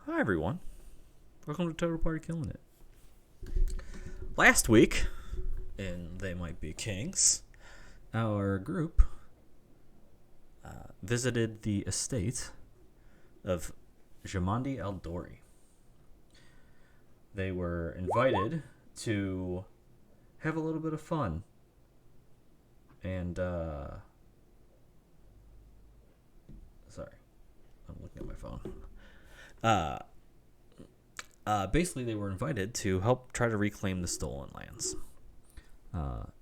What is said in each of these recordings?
Hi everyone. Welcome to Total Party Killing It. Last week, in They Might Be Kings, our group visited the estate of Jamandi Aldori. They were invited to have a little bit of fun and sorry, I'm looking at my phone. Basically, they were invited to help try to reclaim the stolen lands.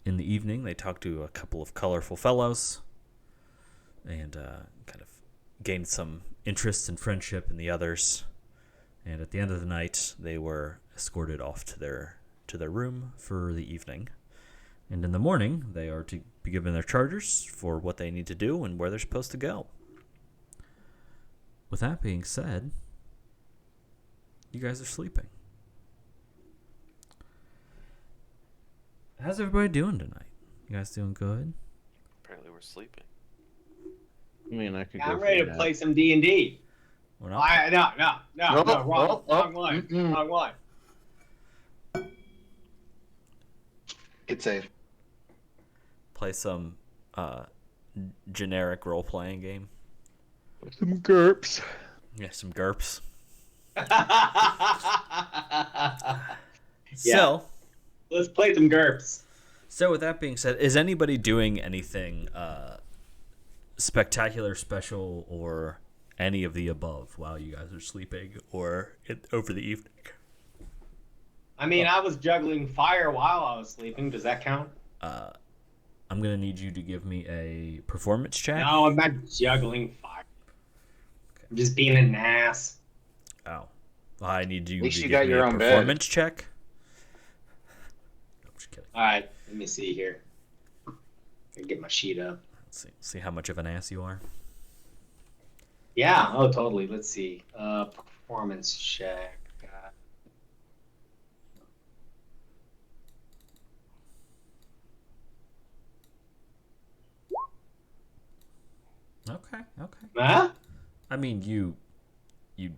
In the evening, they talked to a couple of colorful fellows and kind of gained some interest and friendship in the others. And at the end of the night, they were escorted off to their room for the evening. And in the morning, they are to be given their charters for what they need to do and where they're supposed to go. With that being said, you guys are sleeping. How's everybody doing tonight? You guys doing good? Apparently we're sleeping. I mean, I could Yeah, go I'm ready for to that. play some D&D. We're not. No, wrong Oh, one. mm-mm. Wrong one. It's safe. Play some generic role-playing game. Some GURPS. Yeah, some GURPS. Yeah. So, Let's play some GURPS. so with that being said, is anybody doing anything spectacular, special, or any of the above while you guys are sleeping or over the evening? I mean, I was juggling fire while I was sleeping. Does that count? I'm gonna need you to give me a performance check. No, I'm not juggling fire. I'm just being an ass. Oh, I need you At least to you give got me your a own bed. performance check. No, I'm just kidding. All right, let me see here. Get my sheet up. Let's see how much of an ass you are. Yeah. Oh, totally. Let's see. Performance check. Okay. Huh? I mean, you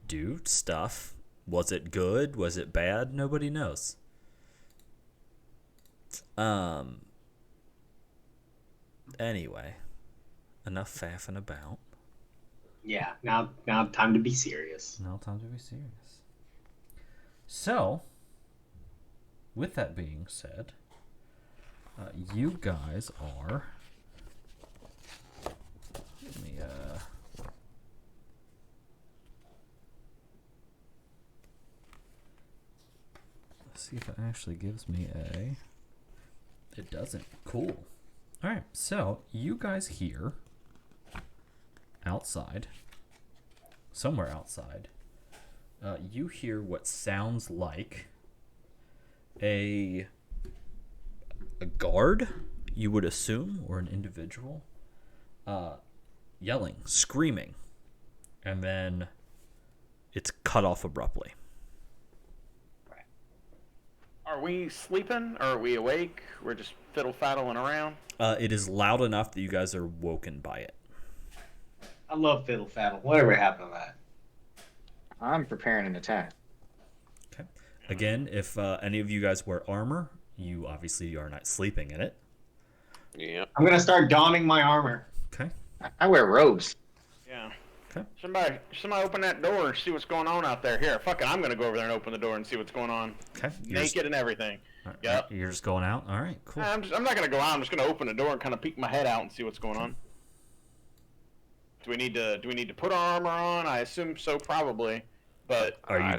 do stuff. Was it good? Was it bad? Nobody knows. Anyway, enough faffing about. Yeah. Now, time to be serious. Now time to be serious. So, with that being said, you guys are. Let me let's see if it actually gives me a. It doesn't. Cool. All right. So you guys here, outside, somewhere outside, you hear what sounds like a guard, you would assume, or an individual, yelling, screaming, and then it's cut off abruptly. Are we sleeping or are we awake? We're just fiddle-faddling around. It is loud enough that you guys are woken by it. I love fiddle faddle. Whatever happened to that? I'm preparing an attack. Okay. Again, if any of you guys wear armor, you obviously are not sleeping in it. Yeah. I'm gonna start donning my armor. Okay. I wear robes. Yeah. Okay. Somebody open that door and see what's going on out there. Here, fuck it, I'm gonna go over there and open the door and see what's going on. Okay. Naked and everything. Yep. You're just going out. All right. Cool. I'm not gonna go out. I'm just gonna open the door and kind of peek my head out and see what's going on. Do we need to put our armor on? I assume so, probably. But Are you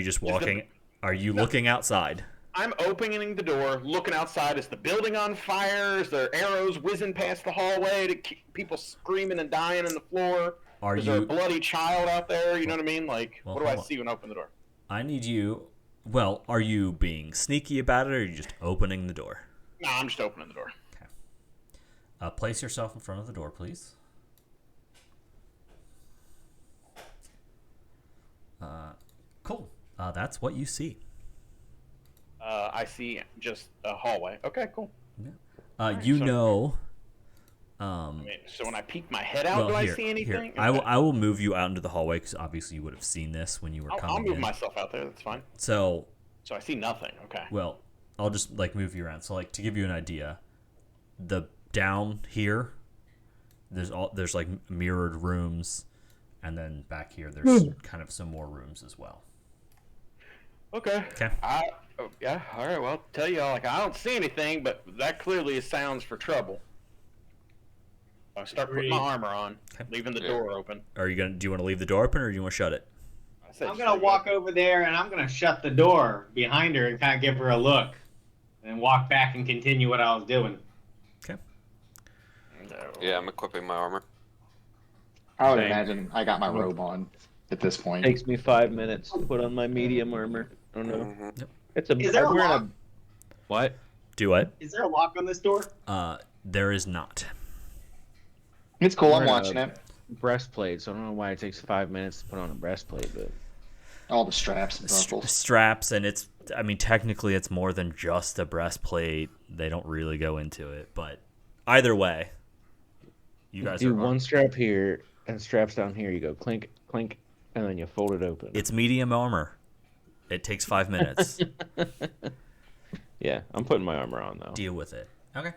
just walking? Are you looking outside? I'm opening the door, looking outside. Is the building on fire? Is there arrows whizzing past the hallway? To keep people screaming and dying on the floor? Is there a bloody child out there? You know what I mean? Like, Well, what do I hold on. see when I open the door? I need you. Well, are you being sneaky about it, or are you just opening the door? No, I'm just opening the door. Place yourself in front of the door, please. Cool. That's what you see. I see just a hallway. Okay, cool. You so- know Wait, so when I peek my head out, Well, do I here, see anything? here. I will move you out into the hallway because obviously you would have seen this when you were I'll coming move in. myself out there. That's fine. So, So I see nothing. Okay. well, I'll just like move you around. So, like to give you an idea, the down here, there's like mirrored rooms, and then back here there's kind of some more rooms as well. Okay. Okay. Yeah. All right. Well, I'll tell you all. Like, I don't see anything, but that clearly sounds for trouble. I start putting my armor on, Okay. leaving the door open. Are you gonna? Do you want to leave the door open or do you want to shut it? I said, I'm gonna walk over there and I'm gonna shut the door behind her and kind of give her a look, and then walk back and continue what I was doing. Okay. No. Yeah, I'm equipping my armor. I would Same. imagine I got my robe on at this point. Takes me 5 minutes to put on my medium armor. I don't know. Mm-hmm. It's a. Is there a I'm wearing lock? What? Do what? Is there a lock on this door? There is not. It's cool. I'm Wearing watching a it. breastplate, so I don't know why it takes 5 minutes to put on a breastplate, but All the straps and buckles. Straps, and it's. I mean, technically, it's more than just a breastplate. They don't really go into it, but either way, you guys do are. one strap here and straps down here. You go clink, clink, and then you fold it open. It's medium armor. It takes 5 minutes. Yeah, I'm putting my armor on though. Deal with it. Okay.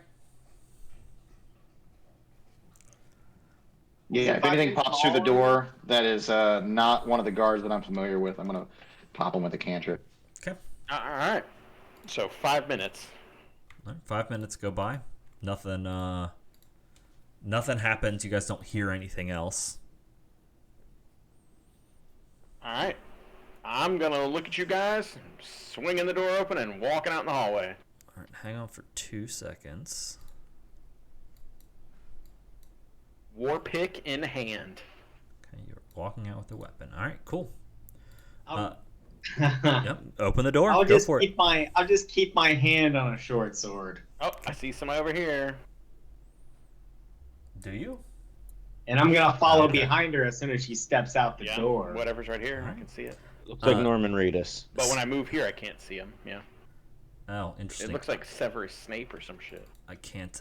Yeah, if anything pops through the door that is not one of the guards that I'm familiar with, I'm gonna pop them with a cantrip. Okay. All right. So 5 minutes. All right, 5 minutes go by. Nothing. Nothing happens. You guys don't hear anything else. All right. I'm gonna look at you guys, swinging the door open and walking out in the hallway. All right. Hang on for 2 seconds. War pick in hand. Okay, you're walking out with a weapon. All right. Cool. I'll, Yep. Open the door. I'll Go just for it. I'll just keep my hand on a short sword, Oh, I see somebody over here. Do you? and I'm gonna follow Okay. behind her as soon as she steps out the Yeah. door. Whatever's right here, I Alright. can see it. Looks like Uh, Norman Reedus. But when I move here, I can't see him. Yeah. Oh, It interesting. looks like Severus Snape or some shit. I can't.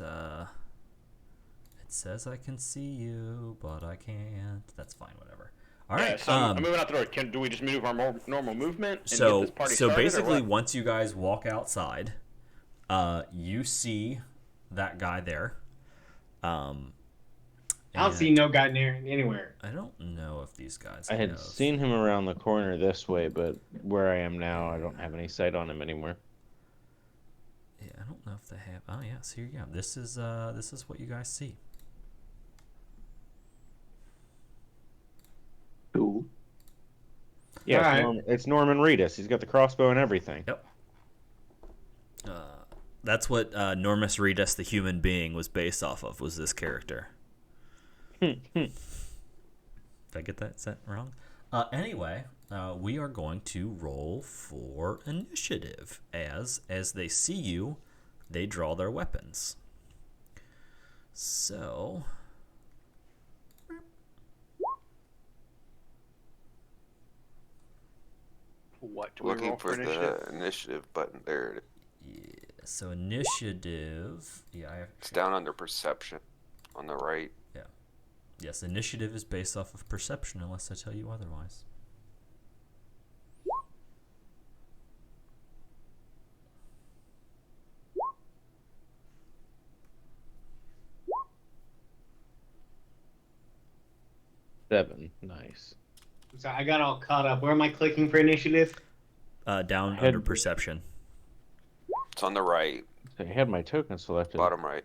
It says I can see you, but I can't. That's fine. Whatever. All Yeah, right. so I'm moving out the door. Do we just move our normal movement and So get this party so started, or basically, what? once you guys walk outside, you see that guy there. I don't and see no guy near anywhere. I don't know if these guys. I had have- seen him around the corner this way, but where I am now, I don't have any sight on him anymore. Yeah, I don't know if they have. Oh yes, here you go. This is what you guys see. Cool. Yeah, Alright. it's Norman Reedus. He's got the crossbow and everything. Yep. That's what Normus Reedus, the human being, was based off of. Was this character? Did I get that set wrong? Anyway, we are going to roll for initiative. As they see you, they draw their weapons. So, What do we Looking roll for initiative? the initiative button. There it is. yeah. So initiative. Yeah, I have. It's down under perception on the right. Yes, initiative is based off of perception, unless I tell you otherwise. Seven. Nice. So I got all caught up. Where am I clicking for initiative? Down Head- under perception. It's on the right, So I had my token selected. bottom right.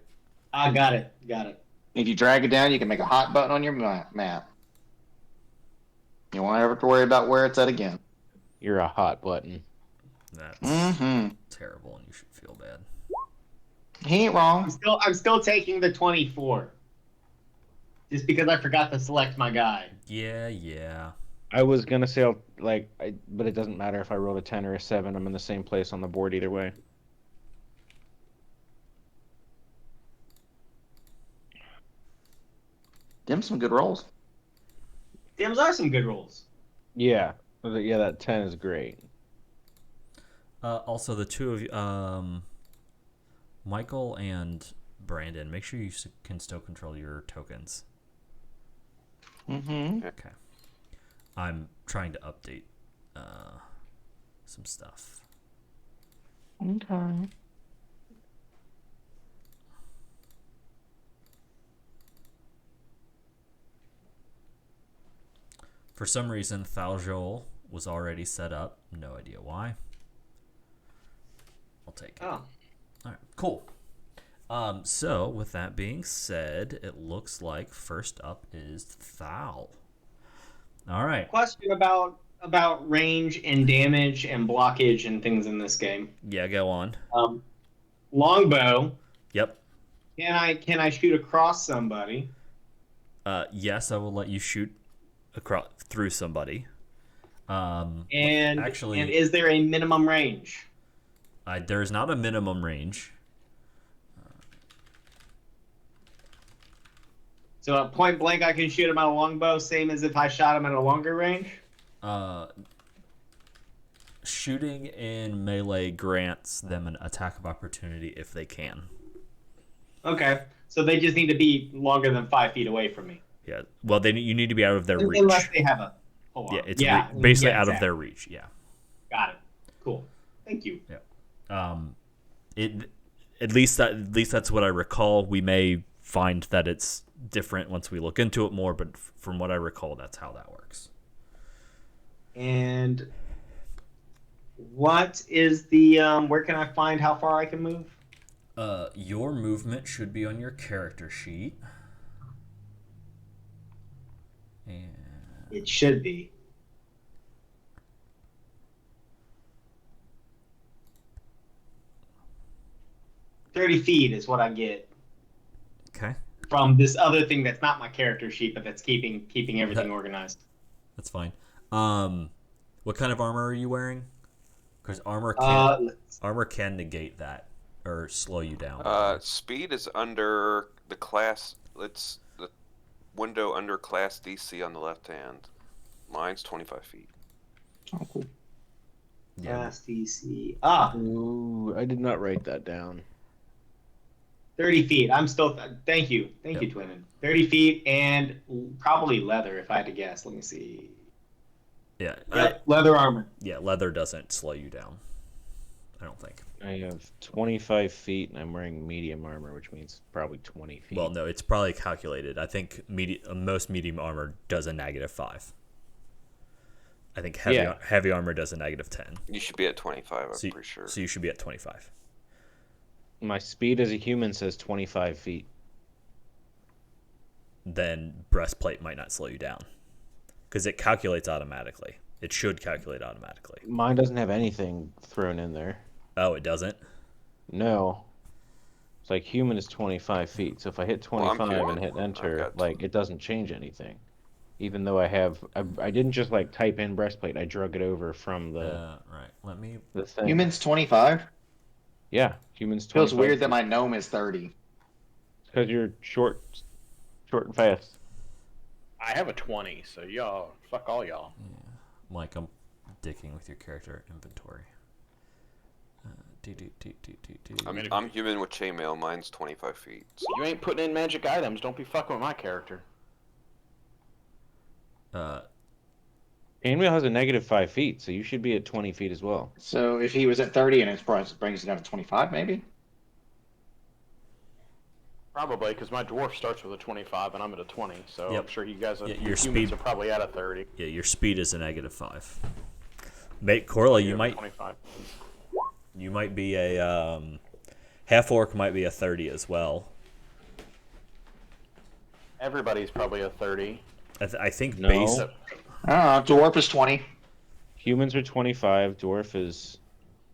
I got it. Got it. If you drag it down, you can make a hot button on your map. You won't ever have to worry about where it's at again. You're a hot button. That's Mm-hmm. terrible, and you should feel bad. He ain't wrong. I'm still taking the 24. Just because I forgot to select my guy. Yeah. I was gonna say but it doesn't matter if I rolled a 10 or a 7. I'm in the same place on the board either way. Them some good rolls. Those are some good rolls. Yeah, that 10 is great. Also, the two of you, Michael and Brandon, make sure you can still control your tokens. Mm-hmm. Okay. I'm trying to update some stuff. Okay. For some reason, Thaljol was already set up. No idea why. I'll take it. Oh. All right, cool. So with that being said, it looks like first up is Thal. All right. Question about range and damage and blockage and things in this game. Yeah, go on. Longbow. Yep. Can I shoot across somebody? Yes, I will let you shoot across through somebody. And actually, and is there a minimum range? there is not a minimum range. So at point blank, I can shoot him at a longbow, same as if I shot him at a longer range. Shooting in melee grants them an attack of opportunity if they can. Okay, so they just need to be longer than 5 feet away from me. Yeah. Well, you need to be out of their reach. Unless they have a pole Yeah, arm. it's basically out of exactly. their reach. Yeah. Got it. Cool. Thank you. At least that's what I recall. We may find that it's different once we look into it more, but from what I recall, that's how that works. And what is the where can I find how far I can move? Your movement should be on your character sheet. And It should be. $30 is what I get okay, from this other thing that's not my character sheet, but that's keeping everything organized. that's fine. What kind of armor are you wearing? Because armor can negate that or slow you down. Speed is under the class. It's the window under class DC on the left hand. Mine's 25 feet. Oh, cool. Yeah. Class DC. Ooh, I did not write that down. 30 feet. I'm still. Thank you, Yep. Twinman. 30 feet and probably leather, if I had to guess. Let me see. Yeah. Yep, leather armor. Yeah. Leather doesn't slow you down. I don't think. I have 25 feet, and I'm wearing medium armor, which means probably 20 feet. Well, no, it's probably calculated. I think most medium armor does a -5. I think heavy armor does a -10. You should be at 25. I'm So, pretty sure. so you should be at 25. My speed as a human says 25 feet. Then breastplate might not slow you down because it calculates automatically. It should calculate automatically. Mine doesn't have anything thrown in there. Oh, it doesn't? No. It's like human is 25 feet. So if I hit 25 and hit enter, like it doesn't change anything. Even though I didn't just like type in breastplate. I drug it over from the Right. Let me. the thing. Humans 25. Yeah, humans 25. Feels weird that my gnome is 30. Because you're short and fast. I have a 20, so y'all, fuck all y'all. Mike, I'm dicking with your character inventory. I'm human with chainmail. Mine's 25 feet. So You ain't putting in magic items. Don't be fucking with my character. Chainmail has a -5 feet, so you should be at 20 feet as well. So if he was at 30 and it brings it down to 25, maybe? Probably, because my dwarf starts with a 25 and I'm at a 20, so Yep. I'm sure you guys, Yeah, your humans speed- are probably at a 30. Yeah, your speed is a -5. Corla, you You're might 25. be a half orc might be a 30 as well. Everybody's probably a 30. I think No. base. I don't know. Dwarf is 20. Humans are 25. Dwarf is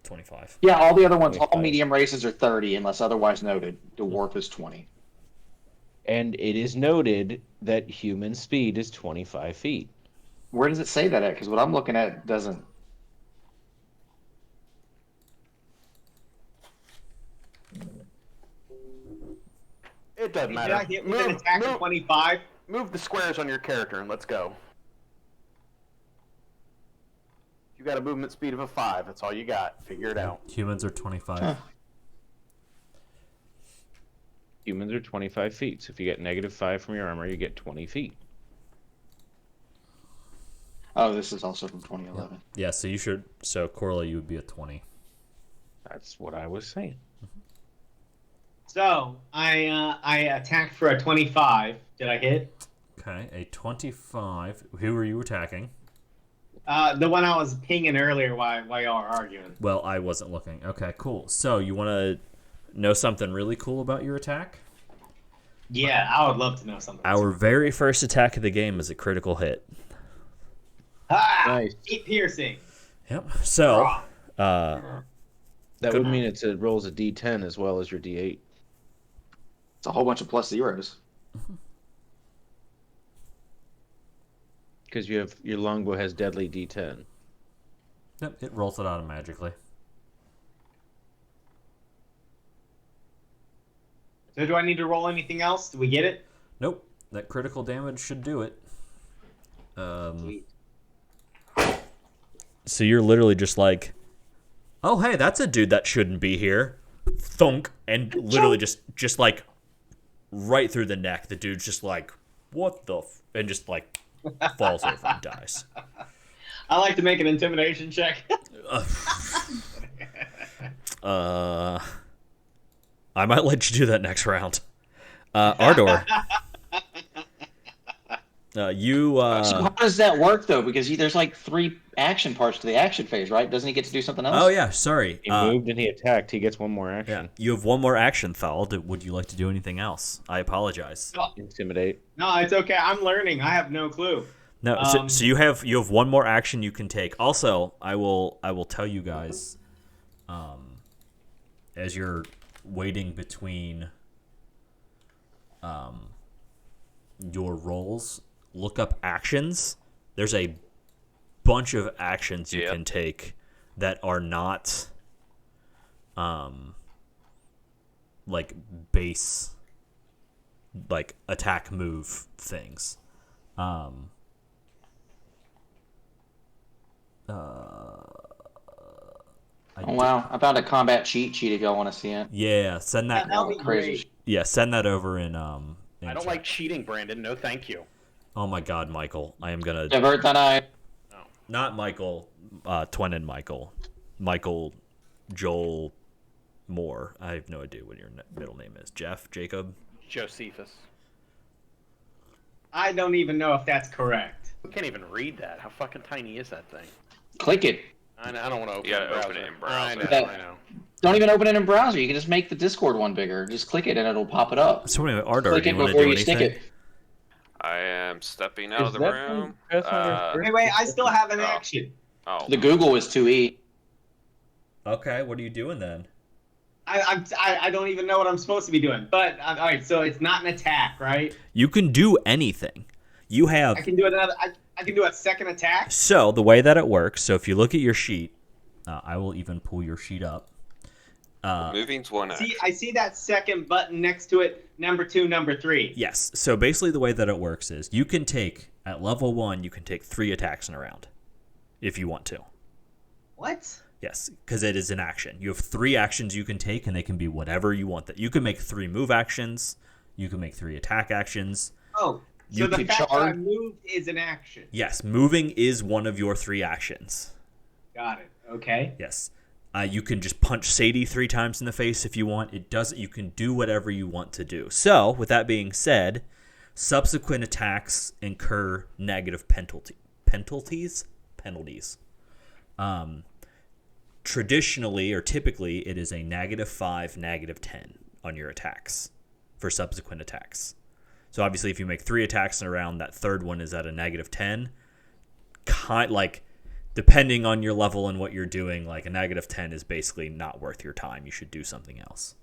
25. Yeah, all the other ones, all 25. medium races are 30 unless otherwise noted. Dwarf is 20. And it is noted that human speed is 25 feet. Where does it say that at? Because what I'm looking at doesn't. It doesn't Did matter. I hit with an attack of 25? Move the squares on your character and let's go. You got a movement speed of a 5. That's all you got. Figure it out. Humans are 25. Huh. Humans are 25 feet. So if you get -5 from your armor, you get 20 feet. Oh, this is also from 2011. Yeah, so you should. So Corley, you would be a 20. That's what I was saying. So I attacked for a 25. Did I hit? Okay, a 25. Who were you attacking? The one I was pinging earlier while y'all are arguing. Well, I wasn't looking. Okay, cool. So you want to know something really cool about your attack? Yeah, I would love to know something. Our very first attack of the game is a critical hit. Ah, Nice. Keep piercing. Yep. So, That would mean it rolls a D10 as well as your D8. It's a whole bunch of plus zeros. Because your longbow has deadly D10. yep, it rolls it automatically. So do I need to roll anything else? Do we get it? Nope. That critical damage should do it. Sweet. So you're literally just like, oh hey, that's a dude that shouldn't be here. Thunk, and literally just like right through the neck. The dude's just like, what the and just like falls over and dies. I like to make an intimidation check. I might let you do that next round. Ardor. You. So how does that work though? Because there's like 3 action parts to the action phase, right? Doesn't he get to do something else? Oh yeah, sorry. He moved and he attacked. He gets one more Yeah, action. you have one more action, Thal. Would you like to do anything else? I apologize. Intimidate. No, it's okay. I'm learning. I have no clue. No, so you have one more action you can take. Also, I will tell you guys, as you're waiting between, your rolls, look up actions. There's a bunch of actions you can take that are not, like base, like attack move things. Oh wow! I found a combat cheat sheet if y'all want to see it. Yeah, send that. That'll be Crazy. great. Yeah, send that over in I don't chat. like cheating, Brandon. No, thank you. Oh my God, Michael! I am gonna Divert that eye. not Michael, Twin and Michael, Joel, Moore. I have no idea what your middle name is. Jeff, Jacob. Josephus. I don't even know if that's correct. I can't even read that. How fucking tiny is that thing? Click it. I don't want to open You gotta it in browser. open it in I browser. know, I know. Don't even open it in browser. You can just make the Discord one bigger. Just click it and it'll pop it up. So anyway, Ardor, Click do it you want to before do you stick anything? it. I am stepping out of Is the that room. from Pathfinder Anyway, I still have an action. Oh, The Google is 2E. Okay, what are you doing then? I don't even know what I'm supposed to be doing. But all right, so it's not an attack, right? You can do anything. You have I can do another. I can do a second attack. so the way that it works. So if you look at your sheet, I will even pull your sheet up. moving's one action. See, I see that second button next to it. Number 2, number 3. Yes. So basically, the way that it works is you can take at level 1, you can take 3 attacks in a round, if you want to. What? Yes, because it is an action. You have 3 actions you can take, and they can be whatever you want. That you can make 3 move actions. You can make 3 attack actions. Oh, so You the can fact that I charge- moved is an action. Yes, moving is one of your 3 actions. Got it. Okay. Yes. You can just punch Sadie 3 times in the face if you want. It doesn't. You can do whatever you want to do. So, with that being said, subsequent attacks incur negative penalties. Traditionally or typically, it is a -5, -10 on your attacks for subsequent attacks. So obviously, if you make 3 attacks in a round, that third one is at a -10. Depending on your level and what you're doing, like a -10 is basically not worth your time. You should do something else.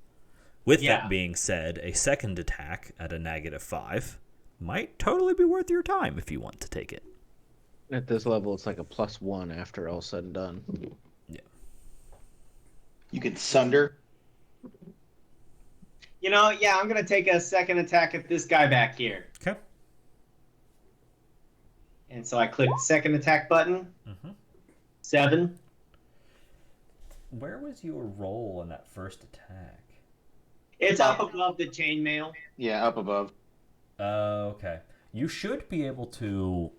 With that being said, a second attack at a -5 might totally be worth your time if you want to take it. At this level, it's like a +1 after all said and done. Yeah. You can sunder. You know, yeah, I'm gonna take a second attack at this guy back here. Okay. And so I click second attack button. 7. Where was your roll on that first attack? It's up above the chainmail. Yeah, up above. Okay. You should be able to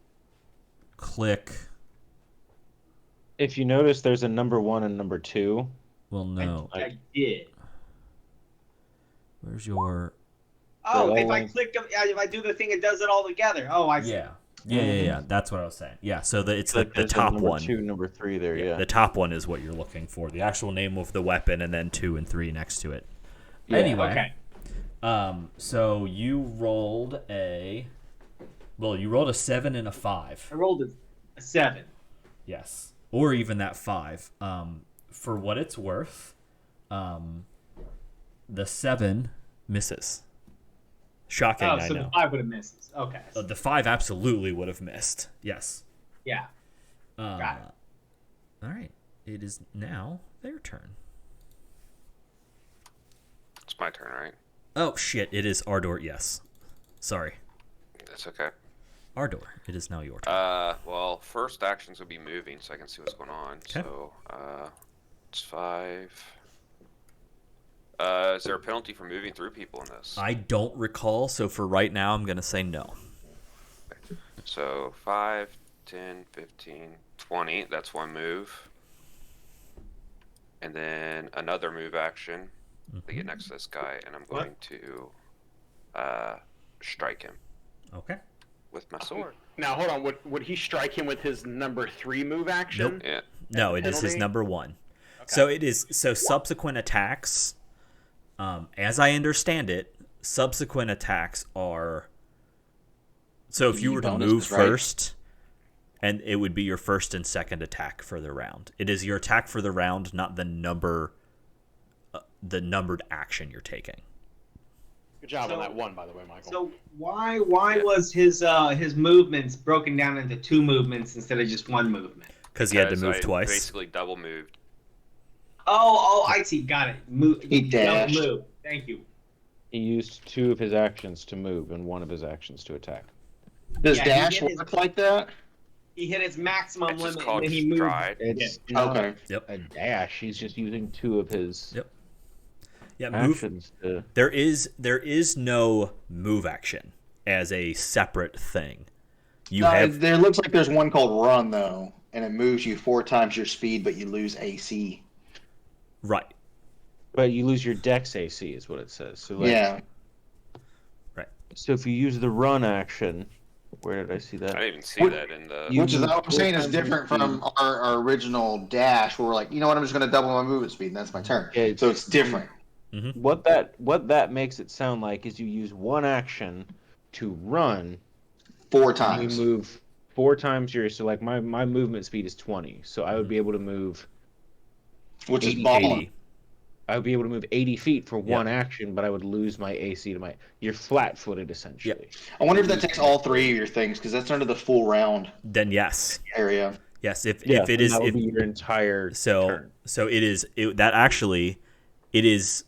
click. If you notice, there's a number 1 and number 2. Well, no. I did. Where's your? Oh, if I click, if I do the thing, it does it all together. Oh, I see. Yeah. That's what I was saying. Yeah. So it's the top number one. 2, number 3 there. Yeah. The top one is what you're looking for. The actual name of the weapon, and then 2 and 3 next to it. Yeah. Anyway. Okay. So you rolled a. Well, you rolled a 7 and a 5. I rolled a 7. Yes. Or even that 5. For what it's worth, the 7 misses. Shocking, I know. So the 5 would have missed. Okay. The 5 absolutely would have missed. Yes. Yeah. Got it. All right. It is now their turn. It's my turn, right? Oh, shit. It is Ardor. Yes. Sorry. That's okay. Ardor, it is now your turn. Well, first actions would be moving, so I can see what's going on. Okay. So, it's 5. Is there a penalty for moving through people in this? I don't recall, so for right now, I'm going to say no. So 5, 10, 15, 20. That's one move. And then another move action to get next to this guy, and I'm going to strike him Okay. with my sword. Now hold on. Would he strike him with his number 3 move action? Nope. Yeah. No, it is his Penalty? number 1. Okay. So subsequent attacks, as I understand it, subsequent attacks are. So if you were to move first, and it would be your first and second attack for the round. It is your attack for the round, not the numbered action you're taking. Good job on that one, by the way, Michael. So why was his movements broken down into 2 movements instead of just 1 movement? Because he had to move I twice. Basically double moved. Oh, I see. Got it. He dashed. Move. Thank you. He used 2 of his actions to move and 1 of his actions to attack. Does Yeah, dash work like that? He hit his maximum It's just limit called and then he moved. stride. It's not Okay. Yep. a dash. He's just using 2 of his Yeah, move. actions to. There is no move action as a separate thing. There looks like there's one called run though, and it moves you 4 times your speed, but you lose AC. Right. But you lose your dex AC, is what it says. So Yeah. So if you use the run action, where did I see that? I didn't even see that in the. You Which is move what I'm saying 4 is times your different speed. from our original dash, where we're like, you know what, I'm just going to double my movement speed, and that's my turn. Yeah, So it's different. What that makes it sound like is you use 1 action to run. 4 You times. move 4 times your. So like my movement speed is 20, so I would be able to move. Which is 80. balling. I would be able to move 80 feet for 1 action, but I would lose my AC to my. You're flat-footed essentially. I wonder if that takes all 3 of your things, because that's under the full round Then yes. area. Yes, if Yeah, it and is that would if, be your entire turn. so it is that actually it is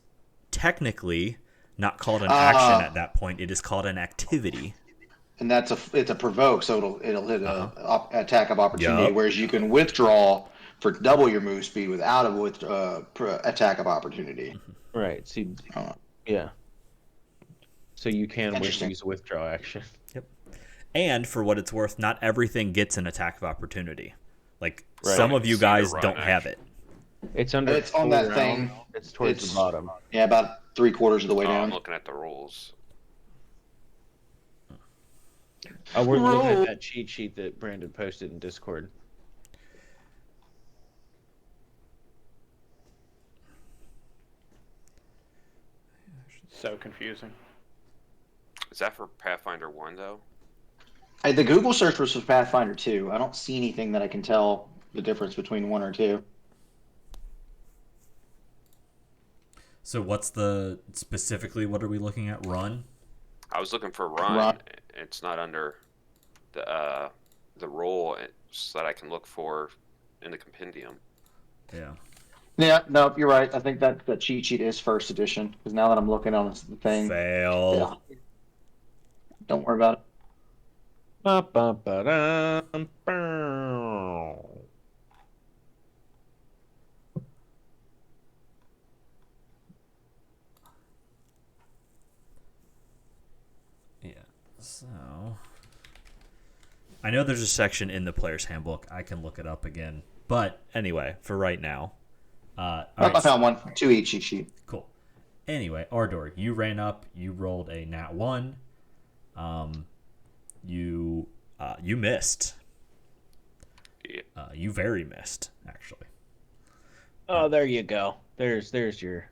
technically not called an action at that point. It is called an activity. And it's a provoke, so it'll hit a attack of opportunity, Yup. whereas you can withdraw for double your move speed without a attack of opportunity. Right. See. Oh. Yeah. So you can Interesting. use a withdraw action. And for what it's worth, not everything gets an attack of opportunity. Like Right. some of you See the guys run don't have it. It's under. It's on full that round. thing. It's towards It's- the bottom. Yeah, about 3/4 of the way Oh, I'm down. looking at the rules. Oh, we're looking at that cheat sheet that Brandon posted in Discord. So confusing. Is that for Pathfinder 1 though? The Google search was for Pathfinder 2. I don't see anything that I can tell the difference between 1 or 2. So what's specifically what are we looking at? Run? I was looking for run. Run. It's not under the role so that I can look for in the compendium. Yeah. Yeah, no, you're right. I think that cheat sheet is first edition, because now that I'm looking on the thing, Fail. yeah. Don't worry about it. Ba-ba-ba-dum, bow. So, I know there's a section in the player's handbook. I can look it up again. But anyway, for right now, all right, I found one, 2 each cheat sheet. cool. Anyway, Ardor, you ran up. You rolled a nat 1. You missed. Yeah. You very missed, actually. Oh, there you go. There's your.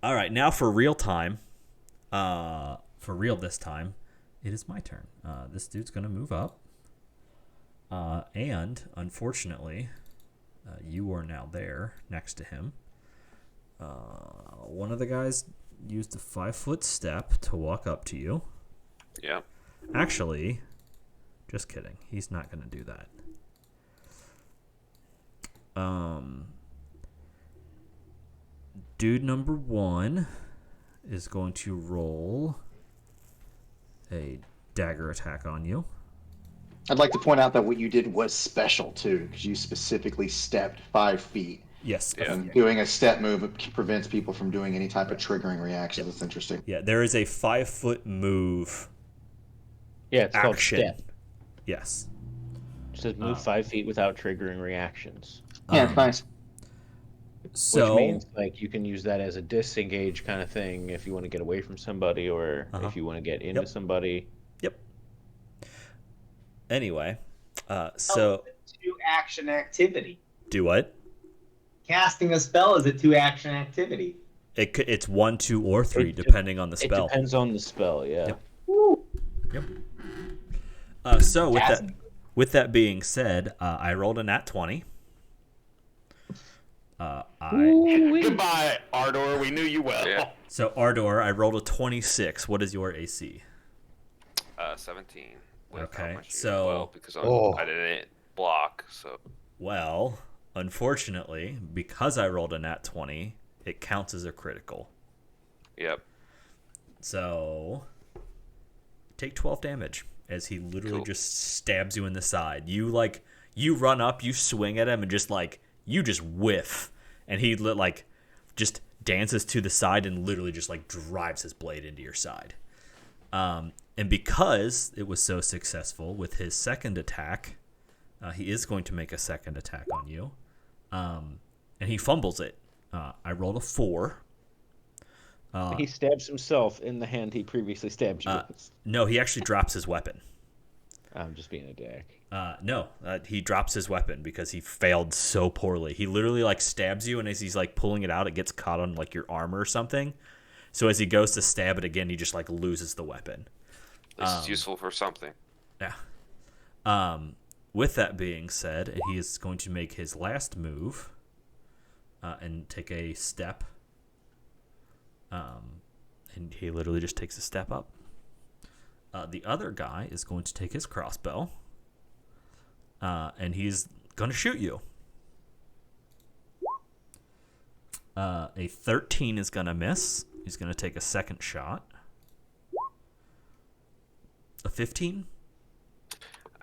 All right, now for real time. For real this time, it is my turn. This dude's gonna move up. And unfortunately, you are now there next to him. One of the guys used a 5-foot step to walk up to you. Yeah. Actually, just kidding. He's not gonna do that. Dude number 1 is going to roll a dagger attack on you. I'd like to point out that what you did was special too, because you specifically stepped 5 feet. Yes. Yeah. And doing a step move prevents people from doing any type of triggering reactions. That's interesting. Yeah, there is a 5-foot move Yeah, it's called action. step. Yes. It says move 5 feet without triggering reactions. Yeah, it's nice. So Which means like you can use that as a disengage kind of thing if you want to get away from somebody or if you want to get into Yep. somebody. Yep. Anyway, so 2-action activity. do what? Casting a spell is a 2-action activity. It's 1, 2, or 3, It de- depending on the It spell. depends on the spell, yeah. Yep. Yep. So with that being said, I rolled a nat 20. Goodbye, Ardor. We knew you well. Yeah. So Ardor, I rolled a 26. What is your AC? 17. Okay, my shield. so- Well, because Oh. I didn't block, so Well, unfortunately, because I rolled a nat 20, it counts as a critical. yep. So take 12 damage as he literally Cool. just stabs you in the side. You run up, you swing at him, and you just whiff, and he just dances to the side and literally just drives his blade into your side. And because it was so successful with his second attack, he is going to make a second attack on you, and he fumbles it. I rolled a 4. He stabs himself in the hand he previously stabbed you with. No, he actually drops his weapon. I'm just being a dick. No, he drops his weapon because he failed so poorly. He literally stabs you, and as he's pulling it out, it gets caught on your armor or something. So as he goes to stab it again, he just loses the weapon. This is useful for something. Yeah. With that being said, he is going to make his last move and take a step. And he literally just takes a step up. The other guy is going to take his crossbow, and he's going to shoot you. A 13 is going to miss. He's going to take a second shot. A 15? I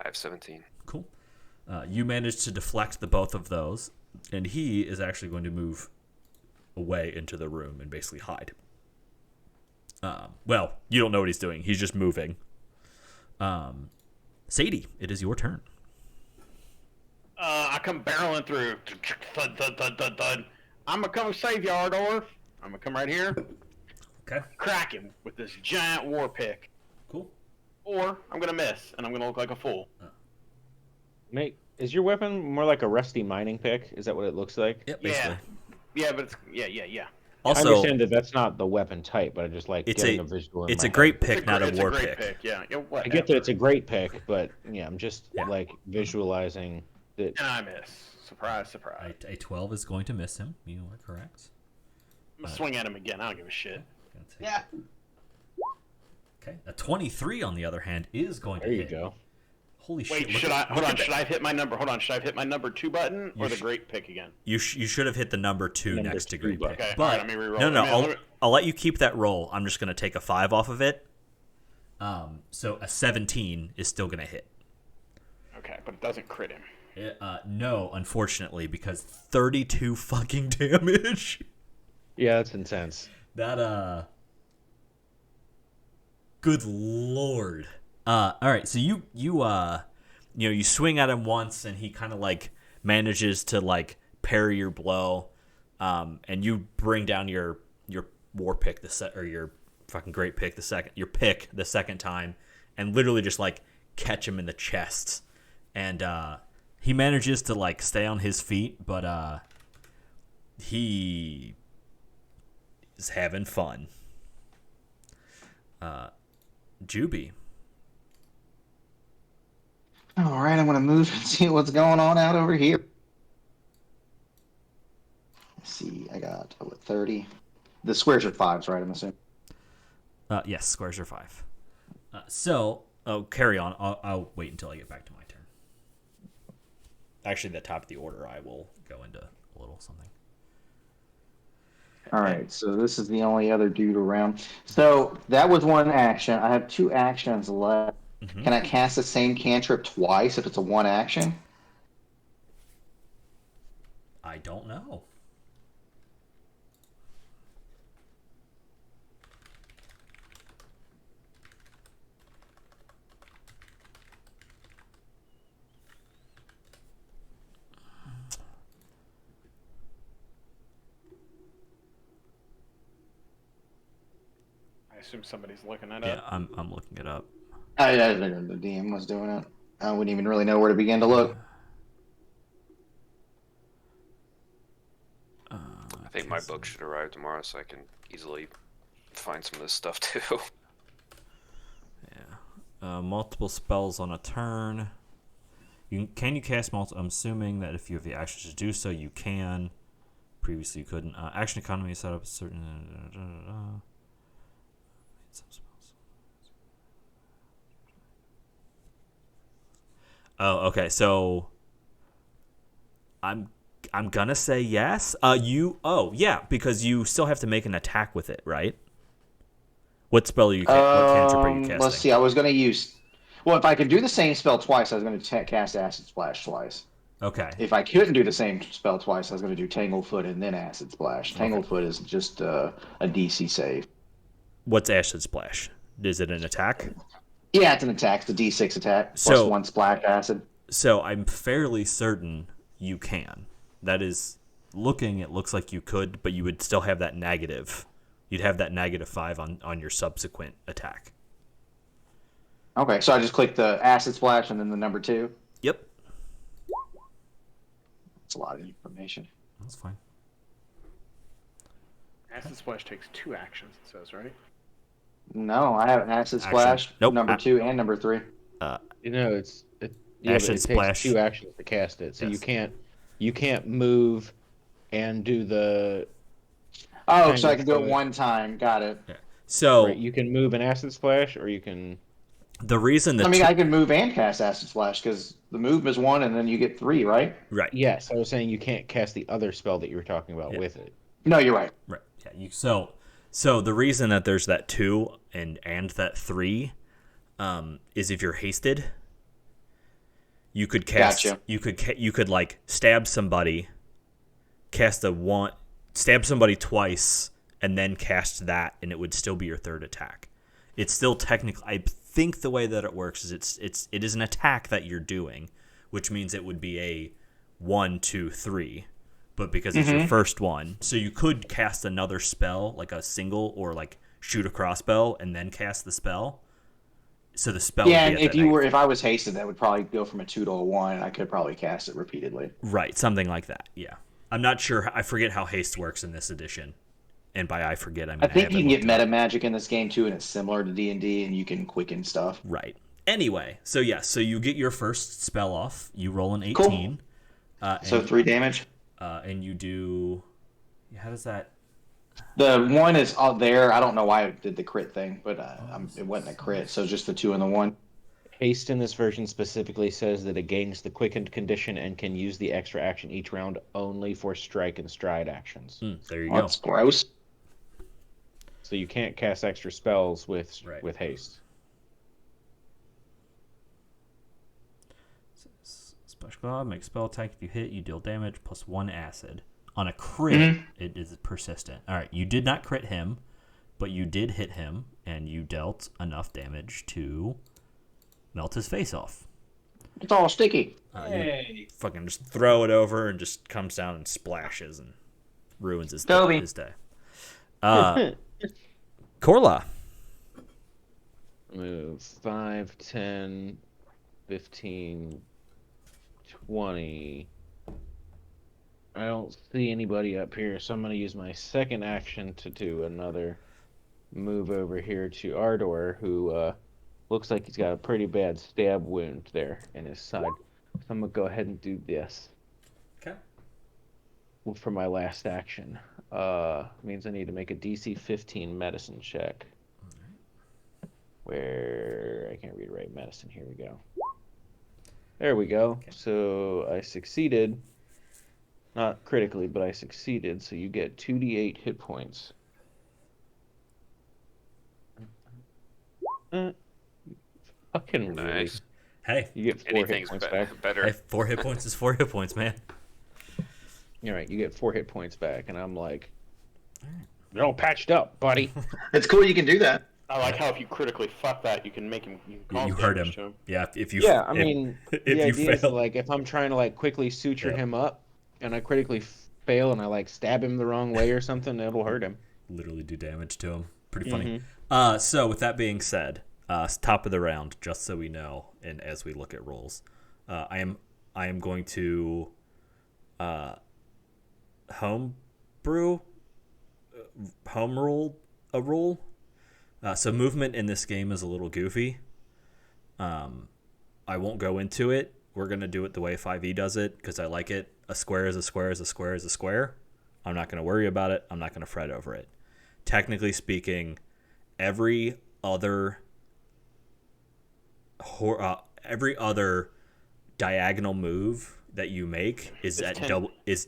have 17. Cool. You managed to deflect the both of those, and he is actually going to move away into the room and basically hide. Well, you don't know what he's doing. He's just moving. Sadie, it is your turn. I come barreling through. Thud, thud, thud, thud, thud. I'm gonna come save you, Ardor. I'm gonna come right here, Okay. crack him with this giant war pick. Cool. Or I'm gonna miss, and I'm gonna look like a fool. Is your weapon more like a rusty mining pick? Is that what it looks like? Yep, Yeah. basically. Yeah, but it's yeah. I Also, understand that that's not the weapon type, but I just like It's getting a- a visual. In it's my a great head. pick, not a It's war great pick. Yeah, I get that it's a great pick, but yeah, I'm just Yeah. visualizing that. And I miss. Surprise, surprise. A 12 is going to miss him. You are correct. I'm gonna swing at him again. I don't give a shit. Gonna take- Yeah. Okay. A 23, on the other hand, is going to There you hit. go. Holy shit. Wait, look should at- I? Hold look on. at that. Should I have hit my number? Hold on. Should I have hit my number 2 button or You the sh- great pick again? You should have hit the number 2 Number next to 2 great button. pick. Okay, But alright, let me re-roll no, it. no, Let me- I'll let you keep that roll. I'm just going to take a 5 off of it. So a 17 is still going to hit. Okay, but it doesn't crit him. No, unfortunately, because 32 fucking damage. Yeah, that's intense. That Good lord. All right, so you swing at him once, and he kind of like manages to like parry your blow, and you bring down your war pick or your fucking great pick the second time, and literally just like catch him in the chest, and he manages to like stay on his feet, but he is having fun. Juby. All right, I'm gonna move and see what's going on out over here. Let's see, I got 30. The squares are 5s, right? I'm assuming. Yes, squares are 5. Carry on. I'll wait until I get back to my turn. Actually, the top of the order, I will go into a little something. All right, so this is the only other dude around. So that was one action. I have 2 actions left. Mm-hmm. Can I cast the same cantrip twice if it's a 1 action? I don't know. I assume somebody's looking that Yeah, up. I'm looking it up. I figured the DM was doing it. I wouldn't even really know where to begin to look. I think my book should arrive tomorrow, so I can easily find some of this stuff too. Yeah. Multiple spells on a turn. Can you cast multiple? I'm assuming that if you have the actions to do so, you can. Previously, you couldn't. Action economy is set up a certain. Some spells. Oh, okay. So I'm gonna say yes. Yeah, because you still have to make an attack with it, right? What spell are you? What cantrip are you casting? Let's see. I was gonna use. Well, if I could do the same spell twice, I was gonna cast Acid Splash twice. Okay. If I couldn't do the same spell twice, I was gonna do Tanglefoot and then Acid Splash. Tanglefoot is just a DC save. What's Acid Splash? Is it an attack? Yeah, it's an attack. It's a D6 attack plus So- 1 splash acid. So I'm fairly certain you can. That is, it looks like you could, but you would still have that negative. You'd have that -5 on your subsequent attack. Okay, so I just click the Acid Splash and then the number 2. Yep. That's a lot of information. That's fine. Acid Splash takes 2 actions, it says, right? No, I have an Acid Action. Splash, Nope. number 2 and number 3. Yeah, Action but it Splash. takes 2 actions to cast it, so Yes. you can't move and do the. Oh, so I Tanglefoot. can do it one time. Got it. So Right, you can move an Acid Splash, or you can. the reason that I mean, I can move and cast Acid Splash because the move is 1 and then you get 3, right? right, Yes, I was saying you can't cast the other spell that you were talking about Yeah. with it. No, you're right. right, yeah. So the reason that there's that 2 and that 3, is if you're hasted. You could cast. Gotcha. You could like stab somebody, stab somebody twice, and then cast that, and it would still be your 3rd attack. It's still technically. I think the way that it works is it is an attack that you're doing, which means it would be a 1, 2, 3. But because it's your first one, so you could cast another spell, like a single or like shoot a crossbow, and then cast the spell. So the spell. Yeah, would and be at if I was hasted, that would probably go from a 2 to a 1, and I could probably cast it repeatedly. Right, something like that. Yeah, I'm not sure. I forget how haste works in this edition, and by I forget, I mean I think haven't you can get looked it meta up. magic in this game too, and it's similar to D&D, and you can quicken stuff. Right. Anyway, so you get your first spell off. You roll an 18. Cool. So 3 damage. And you do. How does that? The 1 is out there. I don't know why I did the crit thing, but it wasn't a crit, so just the 2 and the 1. Haste in this version specifically says that it gains the quickened condition and can use the extra action each round only for strike and stride actions. There you Oh, go. that's gross. So you can't cast extra spells with Right. haste. Special God, make spell attack. If you hit, you deal damage plus 1 acid. On a crit, it is persistent. All right, you did not crit him, but you did hit him, and you dealt enough damage to melt his face off. It's all sticky. You fucking just throw it over and just comes down and splashes and ruins his day. Corla. Move 5, 10, 15, 20. I don't see anybody up here, so I'm going to use my second action to do another move over here to Ardor, who looks like he's got a pretty bad stab wound there in his side. So I'm going to go ahead and do this. Okay. For my last action. Means I need to make a DC 15 medicine check. Where I can't read right medicine. Here we go. There we go. Okay. So I succeeded. Not critically, but I succeeded. So you get 2d8 hit points. Fucking nice. Really. Hey, you get 4 hit points back. Better. Hey, 4 hit points is 4 hit points, man. You're right. You get 4 hit points back, and I'm like, they're all patched up, buddy. It's cool you can do that. I like how if you critically fuck that, you can make him. You hurt him. Yeah, if you. Yeah, I mean, if the you idea is fail, like if I'm trying to like quickly suture him up, and I critically fail, and I like stab him the wrong way or something, it'll hurt him. Literally do damage to him. Pretty funny. So with that being said, top of the round, just so we know, and as we look at rolls, I am going to home rule a rule. So movement in this game is a little goofy. I won't go into it. We're going to do it the way 5e does it because I like it. A square is a square is a square is a square. I'm not going to worry about it. I'm not going to fret over it. Technically speaking, every other diagonal move that you make is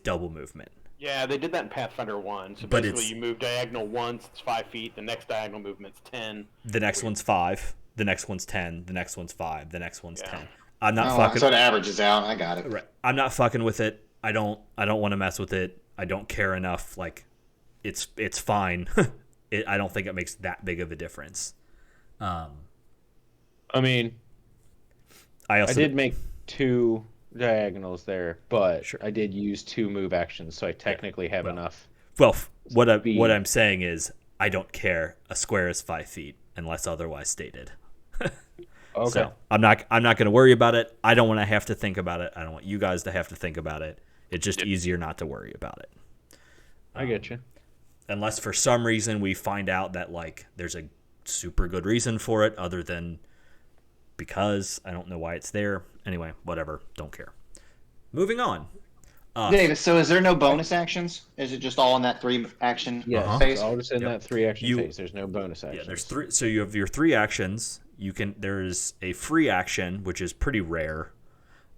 double movement. Yeah, they did that in Pathfinder 1. So basically, you move diagonal once, it's 5 feet. The next diagonal movement's 10. The next one's 5. The next one's 10. The next one's 5. The next one's 10. I'm not fucking. So it averages out. I got it. Right. I'm not fucking with it. I don't want to mess with it. I don't care enough. Like, it's fine. I don't think it makes that big of a difference. I mean, I did make 2 diagonals there, but I did use 2 move actions, so I technically have enough. Well, what I'm saying is I don't care. A square is 5 feet unless otherwise stated. Okay. So I'm not going to worry about it. I don't want to have to think about it. I don't want you guys to have to think about it. It's just easier not to worry about it. I get you. Unless for some reason we find out that like there's a super good reason for it other than because I don't know why it's there. Anyway, whatever. Don't care. Moving on. Davis, so is there no bonus actions? Is it just all in that 3 action phase? It's all just in that 3 action phase. There's no bonus actions. Yeah, there's 3. So you have your 3 actions. There's a free action, which is pretty rare,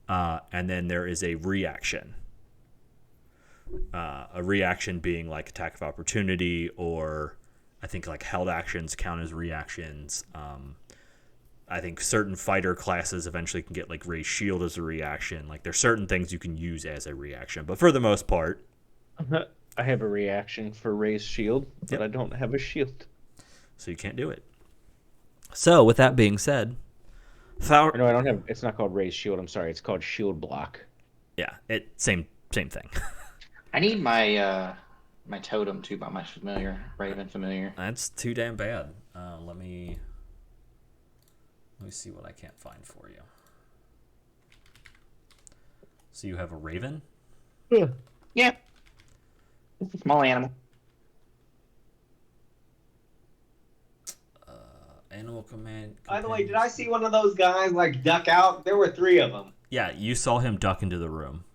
and then there is a reaction. A reaction being like attack of opportunity, or I think like held actions count as reactions. I think certain fighter classes eventually can get like raised shield as a reaction. Like there's certain things you can use as a reaction, but for the most part, I have a reaction for raised shield, but I don't have a shield, so you can't do it. So with that being said, no, I don't have. It's not called raised shield. I'm sorry. It's called shield block. Yeah, same thing. I need my my totem too by my Raven familiar. That's too damn bad. Let me see what I can't find for you. So you have a Raven? Yeah. It's a small animal. Animal command. By the way, did I see one of those guys like duck out? There were 3 of them. Yeah, you saw him duck into the room.